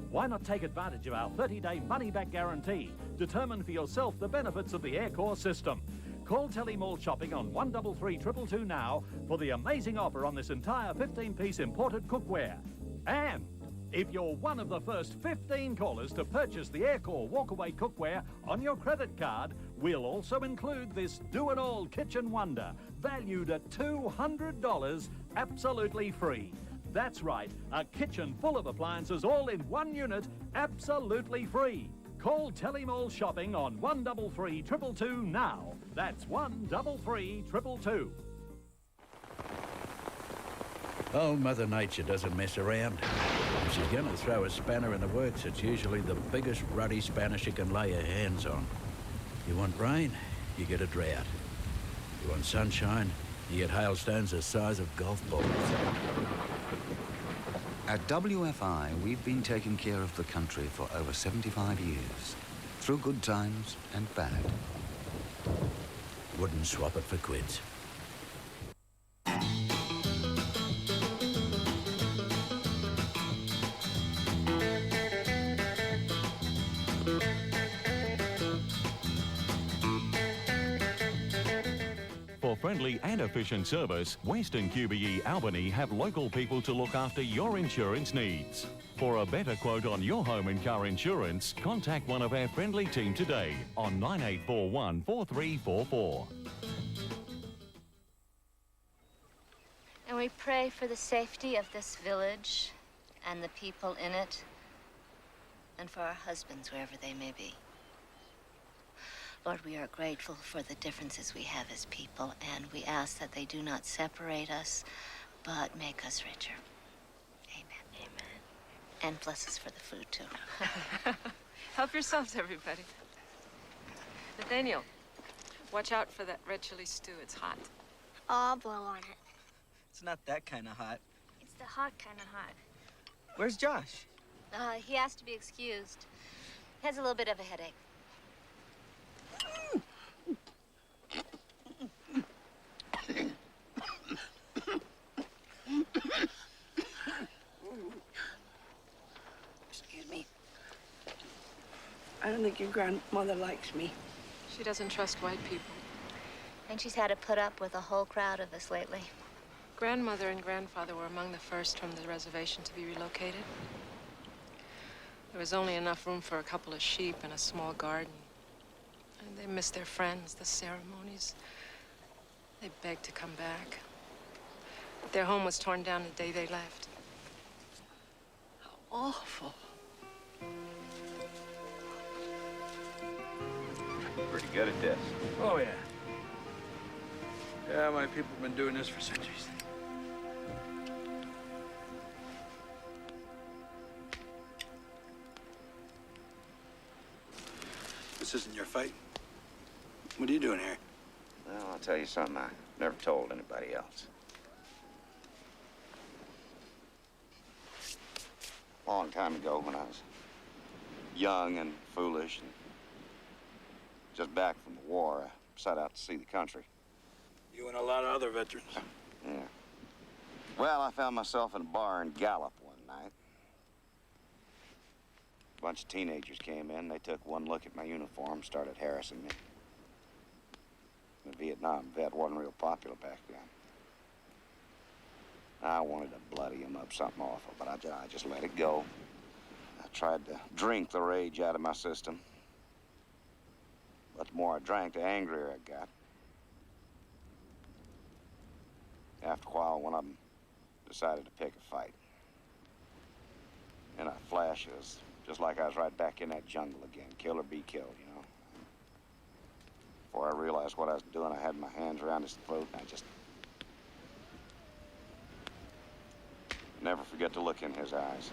Why not take advantage of our 30-day money-back guarantee? Determine for yourself the benefits of the Aircore system. Call Telemall Shopping on 133 222 now for the amazing offer on this entire 15-piece imported cookware. And if you're one of the first 15 callers to purchase the Aircore walkaway cookware on your credit card, we'll also include this do-it-all kitchen wonder, valued at $200, absolutely free. That's right, a kitchen full of appliances all in one unit, absolutely free. Call Telemall Shopping on 133 222 now. That's 133 222. Old Mother Nature doesn't mess around. If she's going to throw a spanner in the works, it's usually the biggest ruddy spanner she can lay her hands on. You want rain, you get a drought. You want sunshine, you get hailstones the size of golf balls. At WFI, we've been taking care of the country for over 75 years, through good times and bad. Wouldn't swap it for quids. For friendly and efficient service, Western QBE Albany have local people to look after your insurance needs. For a better quote on your home and car insurance, contact one of our friendly team today on 9841 4344. And we pray for the safety of this village and the people in it, and for our husbands wherever they may be. Lord, we are grateful for the differences we have as people, and we ask that they do not separate us, but make us richer. Amen. Amen. And bless us for the food, too. Help yourselves, everybody. Nathaniel, watch out for that red chili stew. It's hot. I'll blow on it. It's not that kind of hot. It's the hot kind of hot. Where's Josh? He has to be excused. He has a little bit of a headache. Excuse me. I don't think your grandmother likes me. She doesn't trust white people. And she's had to put up with a whole crowd of us lately. Grandmother and grandfather were among the first from the reservation to be relocated. There was only enough room for a couple of sheep and a small garden. And they missed their friends, the ceremonies. They begged to come back. But their home was torn down the day they left. How awful. Pretty good at this. Oh, yeah. Yeah, my people have been doing this for centuries. This isn't your fight. What are you doing here? Well, I'll tell you something I never told anybody else. A long time ago, when I was young and foolish and just back from the war, I set out to see the country. You and a lot of other veterans. Yeah. Well, I found myself in a bar in Gallup one night. A bunch of teenagers came in. They took one look at my uniform, started harassing me. The Vietnam vet wasn't real popular back then. I wanted to bloody him up something awful, but I just let it go. I tried to drink the rage out of my system. But the more I drank, the angrier I got. After a while, one of them decided to pick a fight. In a flash, it was just like I was right back in that jungle again. Kill or be killed, you know. Before I realized what I was doing, I had my hands around his throat, and I just never forget to look in his eyes.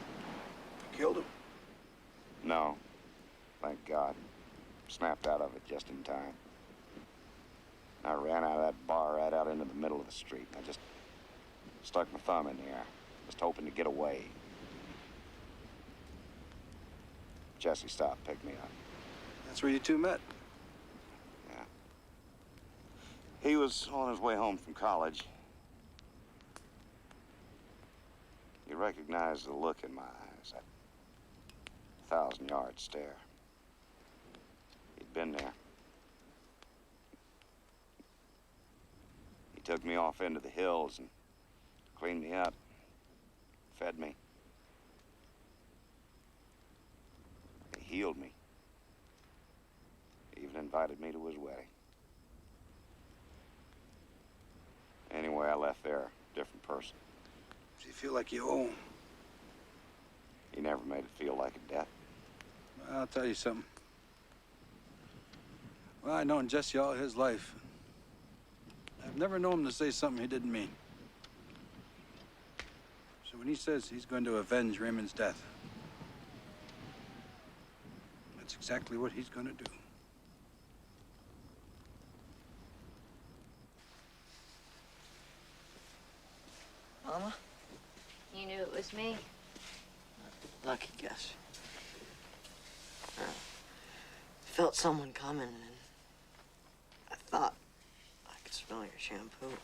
You killed him? No, thank God. Snapped out of it just in time. I ran out of that bar right out into the middle of the street. I just stuck my thumb in the air, just hoping to get away. Jesse stop and pick me up. That's where you two met. Yeah. He was on his way home from college. He recognized the look in my eyes, that 1,000-yard stare. He'd been there. He took me off into the hills and cleaned me up, fed me. He healed me. He even invited me to his wedding. Anyway, I left there a different person. Do you feel like you owe him? He never made it feel like a debt. I'll tell you something. Well, I've known Jesse all his life. I've never known him to say something he didn't mean. So when he says he's going to avenge Raymond's death, that's exactly what he's going to do. Mama? You knew it was me. Lucky guess. I felt someone coming, and I thought I could smell your shampoo.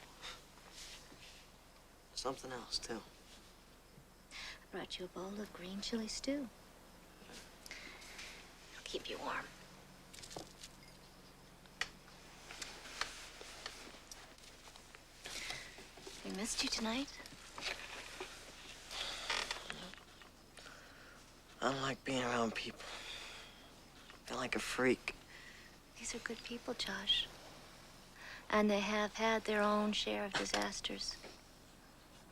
Something else, too. I brought you a bowl of green chili stew. It'll keep you warm. We missed you tonight. I don't like being around people. I feel like a freak. These are good people, Josh. And they have had their own share of disasters.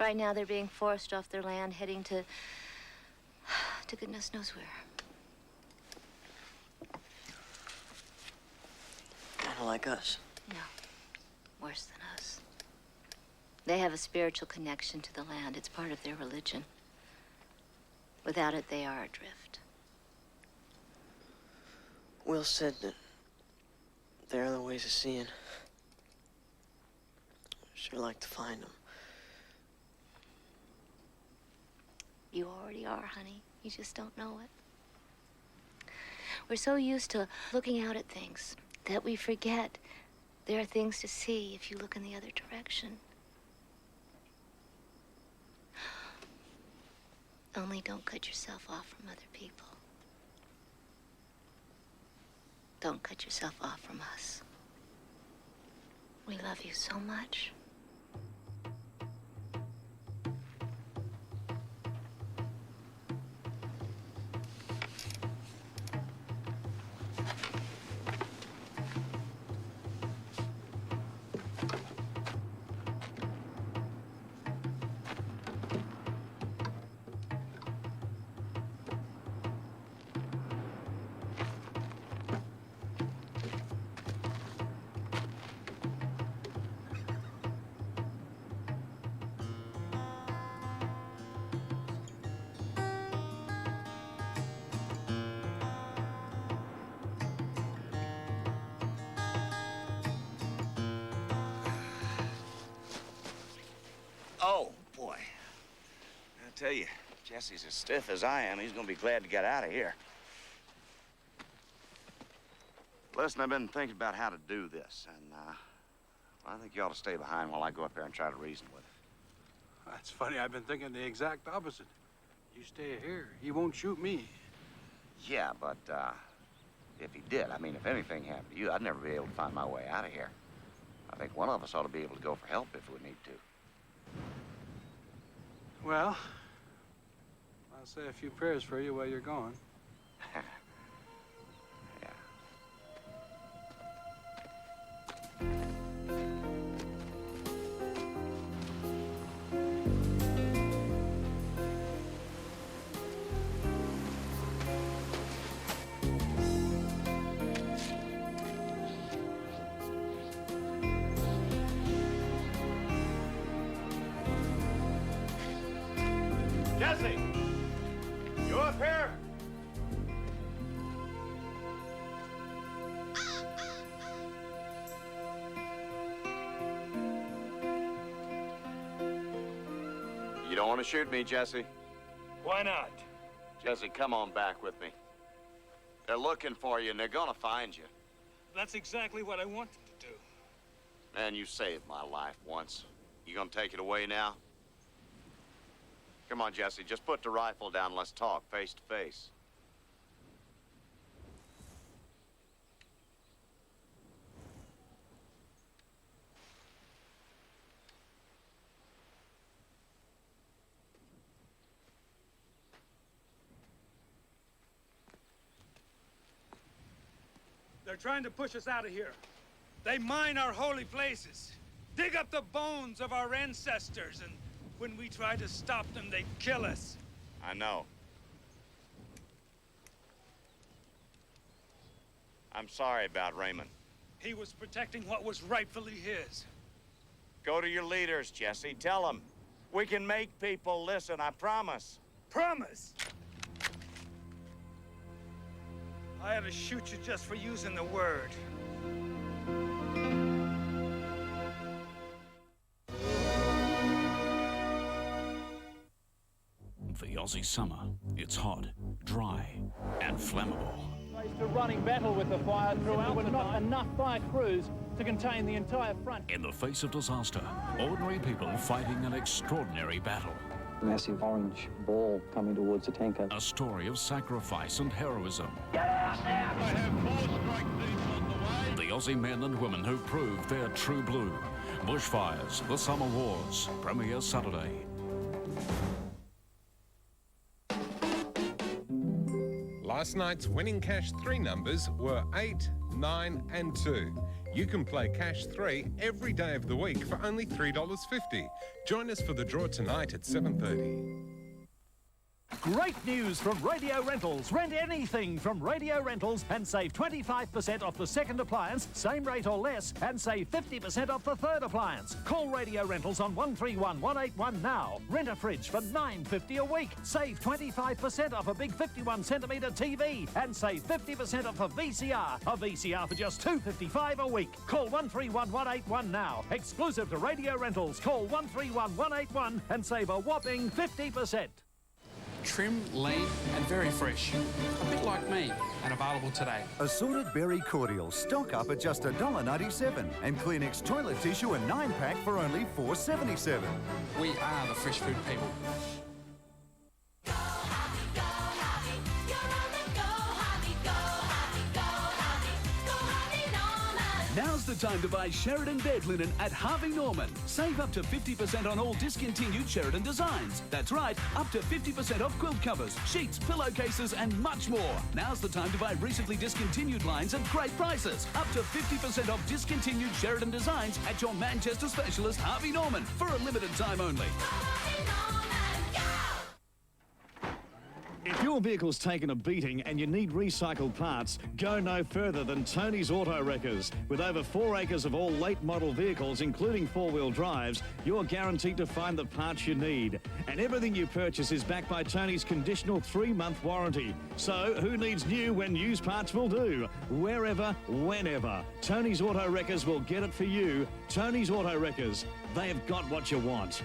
Right now, they're being forced off their land, heading to goodness knows where. Kind of like us. No, worse than us. They have a spiritual connection to the land. It's part of their religion. Without it, they are adrift. Will said that there are other ways of seeing. Sure like to find them. You already are, honey. You just don't know it. We're so used to looking out at things that we forget there are things to see if you look in the other direction. Only don't cut yourself off from other people. Don't cut yourself off from us. We love you so much. Oh, boy. I tell you, Jesse's as stiff as I am. He's gonna be glad to get out of here. Listen, I've been thinking about how to do this, and I think you ought to stay behind while I go up there and try to reason with him. That's funny. I've been thinking the exact opposite. You stay here. He won't shoot me. Yeah, but if he did, I mean, if anything happened to you, I'd never be able to find my way out of here. I think one of us ought to be able to go for help if we need to. Well, I'll say a few prayers for you while you're gone. Jesse! You up here? You don't want to shoot me, Jesse? Why not? Jesse, come on back with me. They're looking for you, and they're gonna find you. That's exactly what I wanted to do. Man, you saved my life once. You gonna take it away now? Come on, Jesse, just put the rifle down and let's talk face to face. They're trying to push us out of here. They mine our holy places, dig up the bones of our ancestors, and when we try to stop them, they kill us. I know. I'm sorry about Raymond. He was protecting what was rightfully his. Go to your leaders, Jesse. Tell them. We can make people listen, I promise. Promise? I had to shoot you just for using the word. The Aussie summer, it's hot, dry, and flammable. Faced a running battle with the fire throughout. There were not enough fire crews to contain the entire front. In the face of disaster, ordinary people fighting an extraordinary battle. Massive orange ball coming towards the tanker. A story of sacrifice and heroism. Get out now! I have 4 strike teams on the way. The Aussie men and women who proved their true blue. Bushfires, the Summer Wars, premiere Saturday. Last night's winning Cash 3 numbers were 8, 9 and 2. You can play Cash 3 every day of the week for only $3.50. Join us for the draw tonight at 7:30. Great news from Radio Rentals. Rent anything from Radio Rentals and save 25% off the second appliance, same rate or less, and save 50% off the third appliance. Call Radio Rentals on 131 181 now. Rent a fridge for $9.50 a week. Save 25% off a big 51cm TV and save 50% off a VCR. A VCR for just $2.55 a week. Call 131 181 now. Exclusive to Radio Rentals. Call 131 181 and save a whopping 50%. Trim, lean and very fresh. A bit like me, and available today. Assorted berry cordial stock up at just $1.97 and Kleenex toilet tissue a 9-pack for only $4.77. We are the fresh food people. Now's the time to buy Sheridan bed linen at Harvey Norman. Save up to 50% on all discontinued Sheridan designs. That's right, up to 50% off quilt covers, sheets, pillowcases and much more. Now's the time to buy recently discontinued lines at great prices. Up to 50% off discontinued Sheridan designs at your Manchester specialist Harvey Norman for a limited time only. If your vehicle's taken a beating and you need recycled parts, go no further than Tony's Auto Wreckers. With over 4 acres of all late model vehicles, including 4-wheel drives, you're guaranteed to find the parts you need. And everything you purchase is backed by Tony's conditional 3-month warranty. So who needs new when used parts will do? Wherever, whenever. Tony's Auto Wreckers will get it for you. Tony's Auto Wreckers. They have got what you want.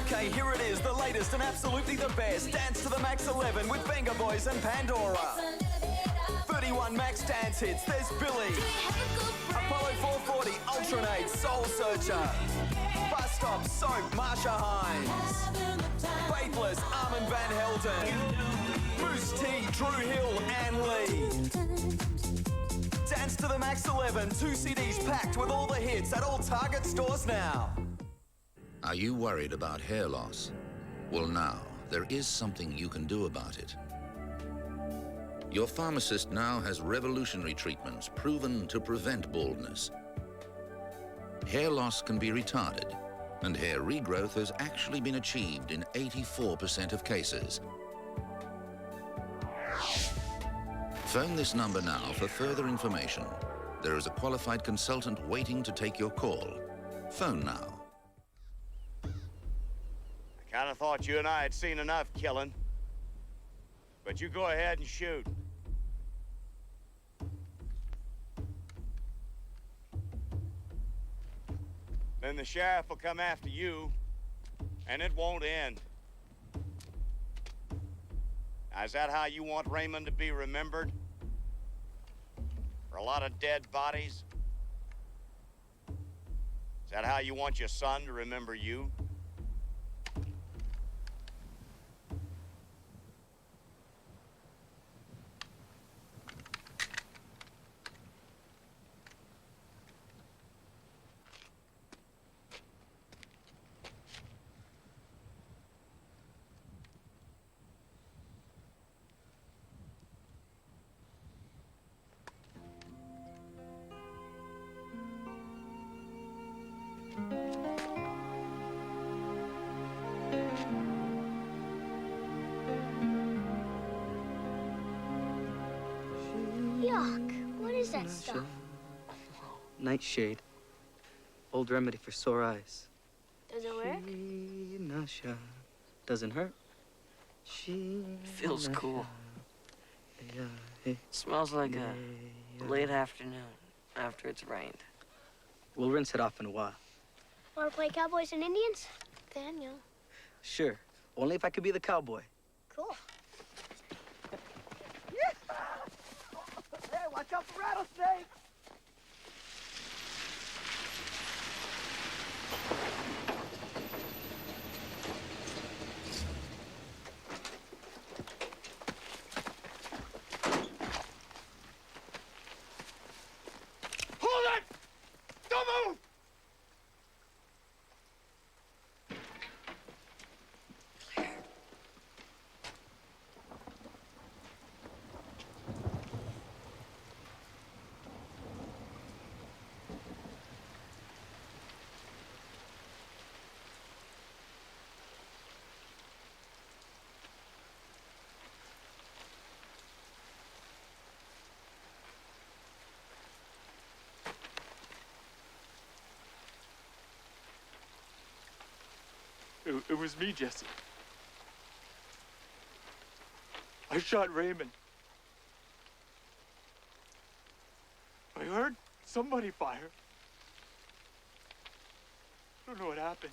Okay, here it is, the latest and absolutely the best. Dance to the Max 11 with Venga Boys and Pandora. 31 Max dance hits, there's Billy. Apollo 440, Ultranate, Soul Searcher. Bus Stop, Soap, Marsha Hines. Faithless, Armin Van Helden. Moose T, Drew Hill, Ann Lee. Dance to the Max 11, 2 CDs packed with all the hits at all Target stores now. Are you worried about hair loss? Well, now, there is something you can do about it. Your pharmacist now has revolutionary treatments proven to prevent baldness. Hair loss can be retarded, and hair regrowth has actually been achieved in 84% of cases. Phone this number now for further information. There is a qualified consultant waiting to take your call. Phone now. Kind of thought you and I had seen enough killing. But you go ahead and shoot. Then the sheriff will come after you, and it won't end. Now, is that how you want Raymond to be remembered? For a lot of dead bodies? Is that how you want your son to remember you? Yuck. What is that stuff? Nightshade. Old remedy for sore eyes. Does it work? Doesn't hurt. Feels cool. Smells like a late afternoon after it's rained. We'll rinse it off in a while. Want to play Cowboys and Indians? Daniel. Sure. Only if I could be the cowboy. Cool. Hey, watch out for rattlesnakes! Hold it! Don't move! It was me, Jesse. I shot Raymond. I heard somebody fire. I don't know what happened.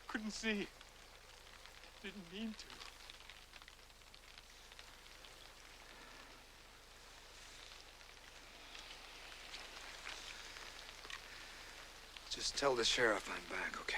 Couldn't see. Didn't mean to. Just tell the sheriff I'm back, okay?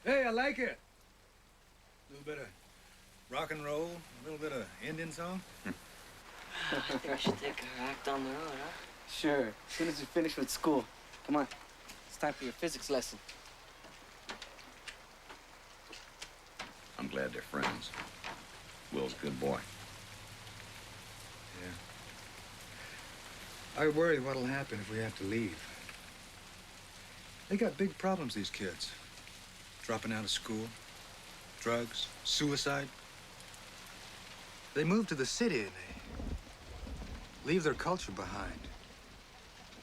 Hey, I like it. A little bit of rock and roll, a little bit of Indian song. I think we should take a act on the road, huh? Sure. As soon as we finish with school. Come on. It's time for your physics lesson. I'm glad they're friends. Will's a good boy. Yeah. I worry what'll happen if we have to leave. They got big problems, these kids. Dropping out of school, drugs, suicide. They move to the city and they leave their culture behind.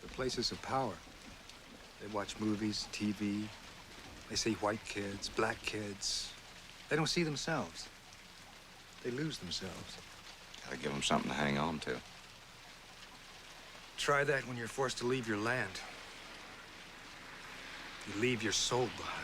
The places of power. They watch movies, TV. They see white kids, black kids. They don't see themselves. They lose themselves. Gotta give them something to hang on to. Try that when you're forced to leave your land. You leave your soul behind.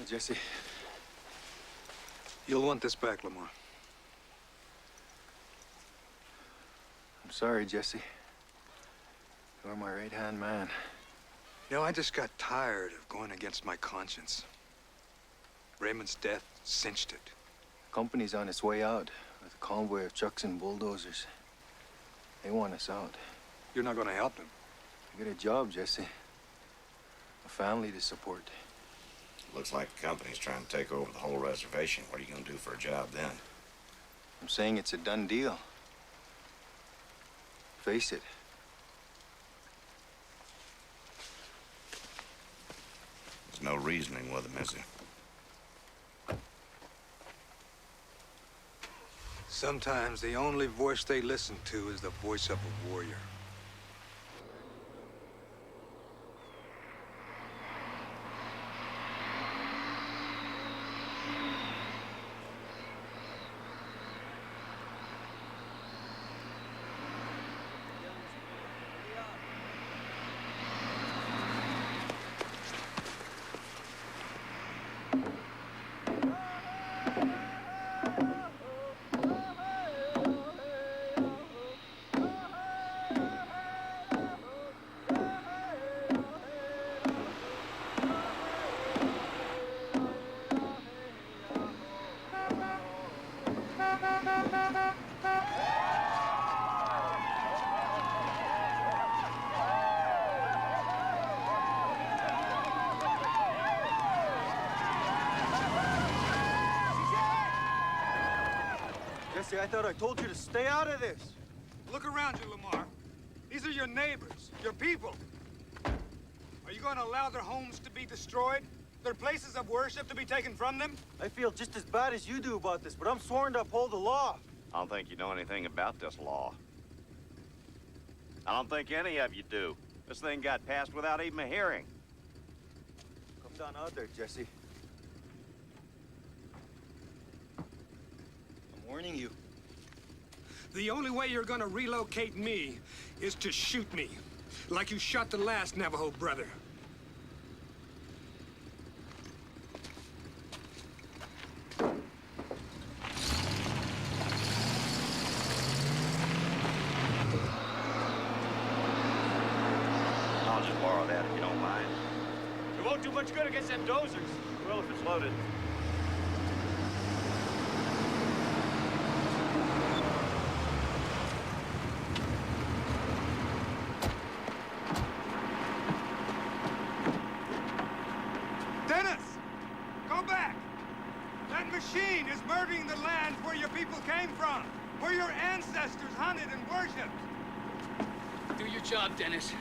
Jesse, you'll want this back, Lamar. I'm sorry, Jesse. You're my right-hand man. You know, I just got tired of going against my conscience. Raymond's death cinched it. The company's on its way out with a convoy of trucks and bulldozers. They want us out. You're not gonna help them. I got a job, Jesse. A family to support. Looks like the company's trying to take over the whole reservation. What are you gonna do for a job then? I'm saying it's a done deal. Face it. There's no reasoning with them, is there? Sometimes the only voice they listen to is the voice of a warrior. Jesse, I thought I told you to stay out of this. Look around you, Lamar. These are your neighbors, your people. Are you going to allow their homes to be destroyed? Their places of worship to be taken from them? I feel just as bad as you do about this, but I'm sworn to uphold the law. I don't think you know anything about this law. I don't think any of you do. This thing got passed without even a hearing. Come down out there, Jesse. I'm warning you. The only way you're gonna relocate me is to shoot me, like you shot the last Navajo brother. I'll just borrow that if you don't mind. It won't do much good against them dozers. Well, if it's loaded. Dennis! Go back! That machine is murdering the lands where your people came from, where your ancestors hunted and worshipped. Do your job, Dennis.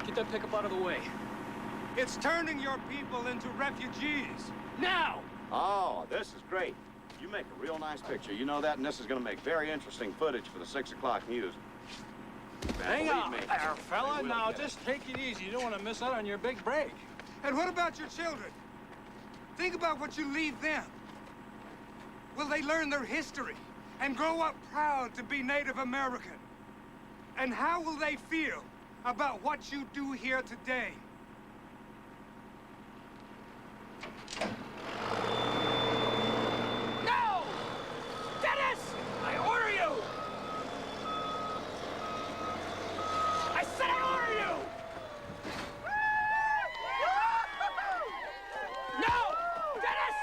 Get that pickup out of the way. It's turning your people into refugees. Now! Oh, this is great. You make a real nice picture. You know that, and this is going to make very interesting footage for the 6 o'clock news. Hang on me. there, fella. Now, just take it easy. You don't want to miss out on your big break. And what about your children? Think about what you leave them. Will they learn their history and grow up proud to be Native American? And how will they feel about what you do here today? No! Dennis! I order you! I said I order you! No! Dennis!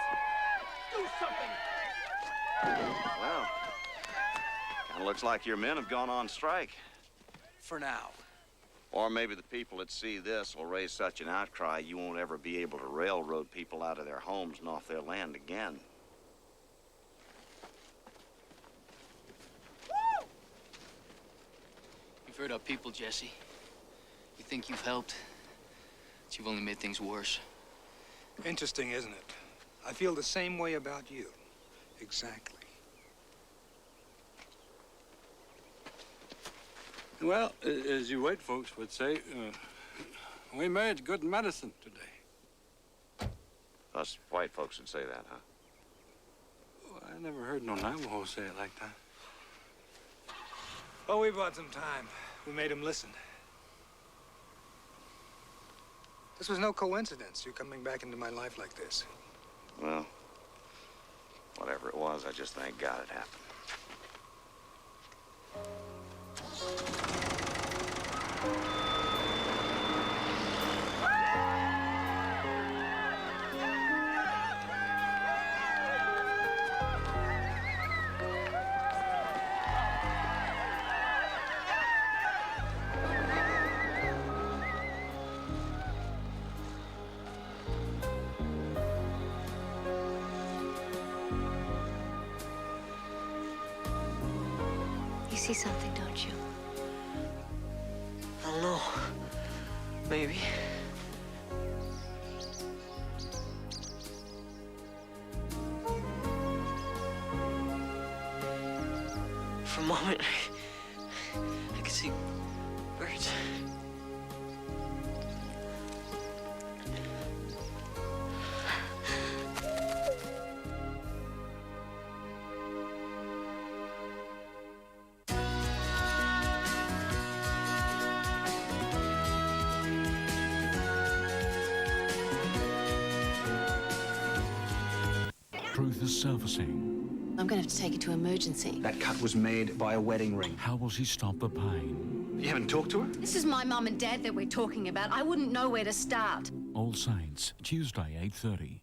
Do something! Well, kind of looks like your men have gone on strike. For now. Or maybe the people that see this will raise such an outcry you won't ever be able to railroad people out of their homes and off their land again. You've hurt our people, Jesse. You think you've helped, but you've only made things worse. Interesting, isn't it? I feel the same way about you. Exactly. Well, as you white folks would say, we made good medicine today. Us white folks would say that, huh? Well, I never heard no Navajo say it like that. Oh, we bought some time. We made him listen. This was no coincidence, you coming back into my life like this. Well, whatever it was, I just thank God it happened. see something, don't you? I don't know. Maybe. For a moment, I could see birds. Truth is surfacing. I'm going to have to take you to emergency. That cut was made by a wedding ring. How will she stop the pain? You haven't talked to her? This is my mum and dad that we're talking about. I wouldn't know where to start. All Saints, Tuesday, 8:30.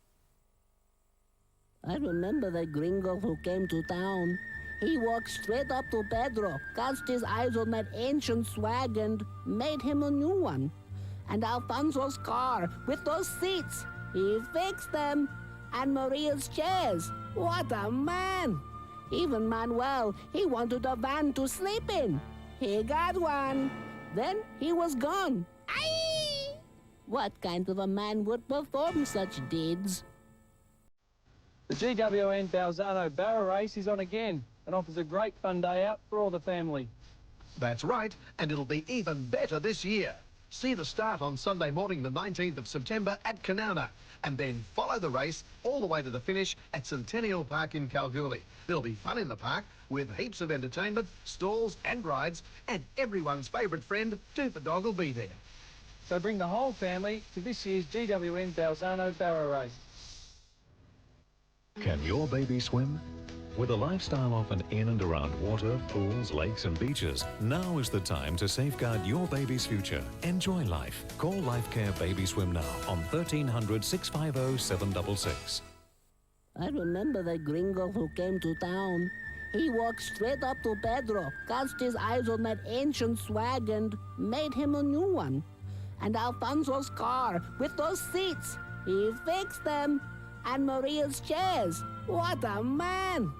I remember the gringo who came to town. He walked straight up to Pedro, cast his eyes on that ancient swag and made him a new one. And Alfonso's car with those seats, he fixed them. And Maria's chairs. What a man! Even Manuel, he wanted a van to sleep in. He got one. Then he was gone. Aye! What kind of a man would perform such deeds? The GWN Balzano Barra Race is on again and offers a great fun day out for all the family. That's right, and it'll be even better this year. See the start on Sunday morning, the 19th of September at Canowna, and then follow the race all the way to the finish at Centennial Park in Kalgoorlie. There'll be fun in the park with heaps of entertainment, stalls and rides, and everyone's favourite friend, Dooper Dog, will be there. So bring the whole family to this year's GWN Balzano Barra Race. Can your baby swim? With a lifestyle often in and around water, pools, lakes and beaches, now is the time to safeguard your baby's future. Enjoy life. Call LifeCare Baby Swim now on 1300 650 766. I remember the gringo who came to town. He walked straight up to Pedro, cast his eyes on that ancient swag and made him a new one. And Alfonso's car with those seats, he fixed them. And Maria's chairs. What a man!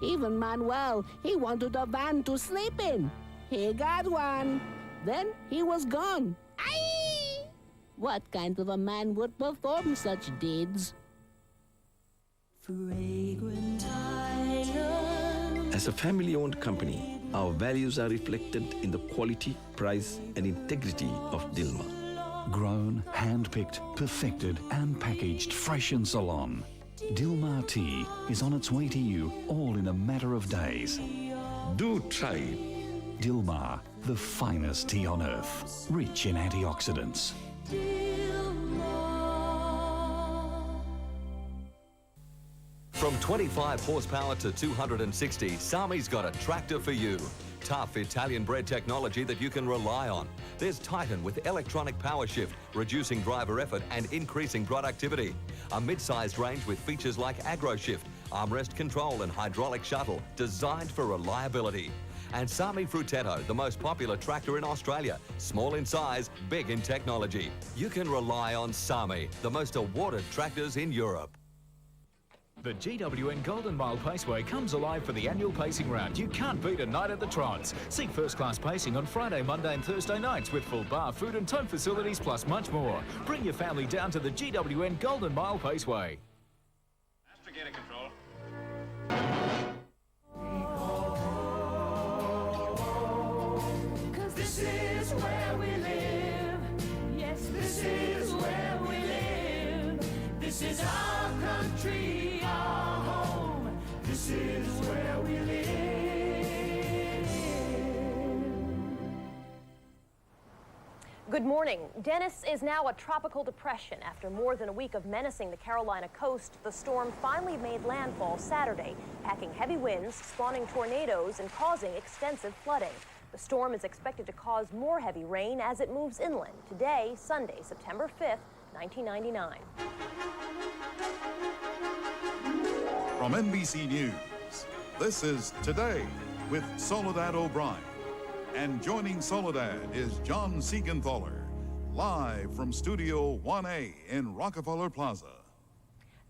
Even Manuel, he wanted a van to sleep in. He got one. Then he was gone. Aye! What kind of a man would perform such deeds? Fragrant Island. As a family-owned company, our values are reflected in the quality, price, and integrity of Dilmah. Grown, hand-picked, perfected and packaged fresh in Ceylon. Dilmah tea is on its way to you all in a matter of days. Do try it. Dilmah, the finest tea on earth, rich in antioxidants. From 25 horsepower to 260, Sami's got a tractor for you. Tough Italian-bred technology that you can rely on. There's Titan with electronic power shift, reducing driver effort and increasing productivity. A mid-sized range with features like AgroShift, armrest control and hydraulic shuttle, designed for reliability. And Sami Frutetto, the most popular tractor in Australia. Small in size, big in technology. You can rely on Sami, the most awarded tractors in Europe. The GWN Golden Mile Paceway comes alive for the annual pacing round. You can't beat a night at the Trots. See first-class pacing on Friday, Monday and Thursday nights with full bar, food and tow facilities plus much more. Bring your family down to the GWN Golden Mile Paceway. Navigator control. Cause this is where we live. Yes, this is where we live. This is our country, our home. This is where we live. Good morning. Dennis is now a tropical depression. After more than a week of menacing the Carolina coast, the storm finally made landfall Saturday, packing heavy winds, spawning tornadoes, and causing extensive flooding. The storm is expected to cause more heavy rain as it moves inland. Today, Sunday, September 5th, 1999. From NBC News, this is Today with Soledad O'Brien. And joining Soledad is John Siegenthaler, live from Studio 1A in Rockefeller Plaza.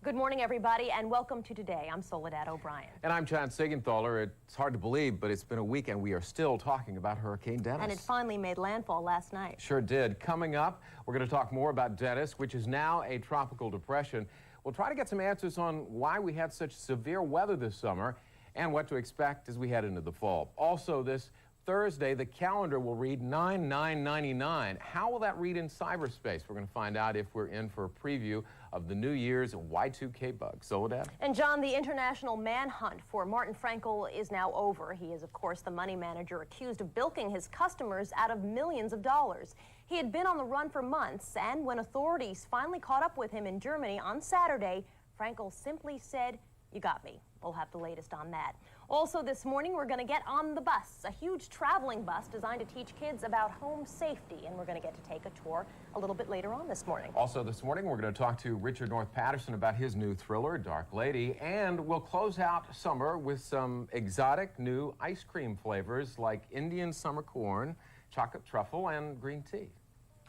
Good morning, everybody, and welcome to Today. I'm Soledad O'Brien. And I'm Chad Sigenthaler. It's hard to believe, but it's been a week and we are still talking about Hurricane Dennis. And it finally made landfall last night. Sure did. Coming up, we're going to talk more about Dennis, which is now a tropical depression. We'll try to get some answers on why we had such severe weather this summer and what to expect as we head into the fall. Also, this Thursday, the calendar will read 9/9/99. How will that read in cyberspace? We're going to find out if we're in for a preview of the New Year's Y2K bug. Soledad? And John, the international manhunt for Martin Frankel is now over. He is, of course, the money manager accused of bilking his customers out of millions of dollars. He had been on the run for months, and when authorities finally caught up with him in Germany on Saturday, Frankel simply said, "You got me." We'll have the latest on that. Also this morning, we're going to get on the bus, a huge traveling bus designed to teach kids about home safety, and we're going to get to take a tour a little bit later on this morning. Also this morning, we're going to talk to Richard North Patterson about his new thriller, Dark Lady, and we'll close out summer with some exotic new ice cream flavors like Indian summer corn, chocolate truffle, and green tea.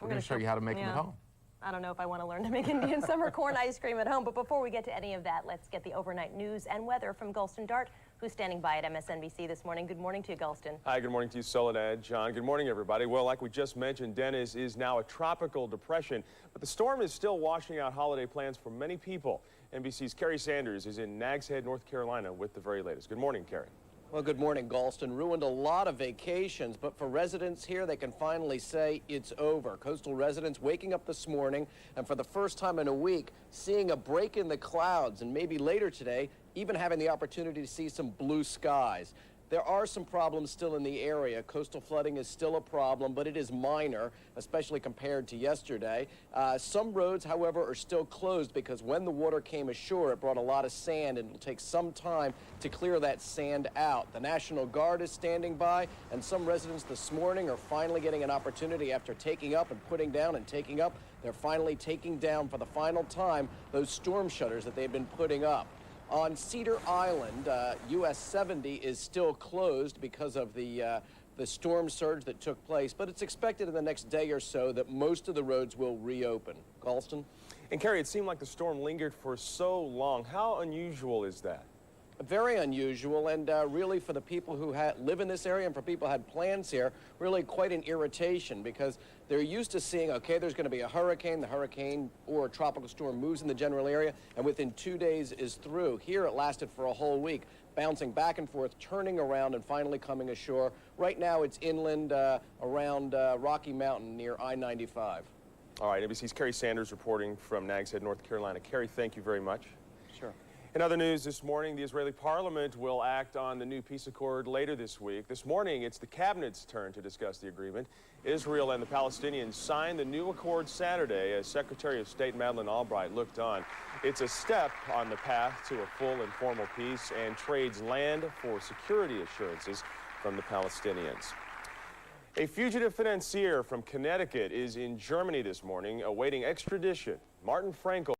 We're going to show you how to make them at home. I don't know if I want to learn to make Indian summer corn ice cream at home, but before we get to any of that, let's get the overnight news and weather from Gulston Dart, who's standing by at MSNBC this morning. Good morning to you, Gulston. Hi, good morning to you, Soledad. John, good morning, everybody. Well, like we just mentioned, Dennis is now a tropical depression, but the storm is still washing out holiday plans for many people. NBC's Kerry Sanders is in Nags Head, North Carolina with the very latest. Good morning, Kerry. Well, good morning, Galston. Ruined a lot of vacations, but for residents here, they can finally say it's over. Coastal residents waking up this morning and for the first time in a week, seeing a break in the clouds and maybe later today, even having the opportunity to see some blue skies. There are some problems still in the area. Coastal flooding is still a problem, but it is minor, especially compared to yesterday. Some roads, however, are still closed because when the water came ashore, it brought a lot of sand, and it'll take some time to clear that sand out. The National Guard is standing by, and some residents this morning are finally getting an opportunity after taking up and putting down and taking up. They're finally taking down for the final time those storm shutters that they've been putting up. On Cedar Island, US 70 is still closed because of the storm surge that took place, but it's expected in the next day or so that most of the roads will reopen. Galston? And Kerry, it seemed like the storm lingered for so long. How unusual is that? Very unusual, and really for the people who live in this area and for people who had plans here, really quite an irritation because they're used to seeing, okay, there's going to be a hurricane, the hurricane or a tropical storm moves in the general area, and within 2 days is through. Here it lasted for a whole week, bouncing back and forth, turning around, and finally coming ashore. Right now it's inland around Rocky Mountain near I-95. All right, NBC's Kerry Sanders reporting from Nags Head, North Carolina. Kerry, thank you very much. Sure. In other news this morning, the Israeli parliament will act on the new peace accord later this week. This morning, it's the cabinet's turn to discuss the agreement. Israel and the Palestinians signed the new accord Saturday as Secretary of State Madeleine Albright looked on. It's a step on the path to a full and formal peace and trades land for security assurances from the Palestinians. A fugitive financier from Connecticut is in Germany this morning awaiting extradition. Martin Frankel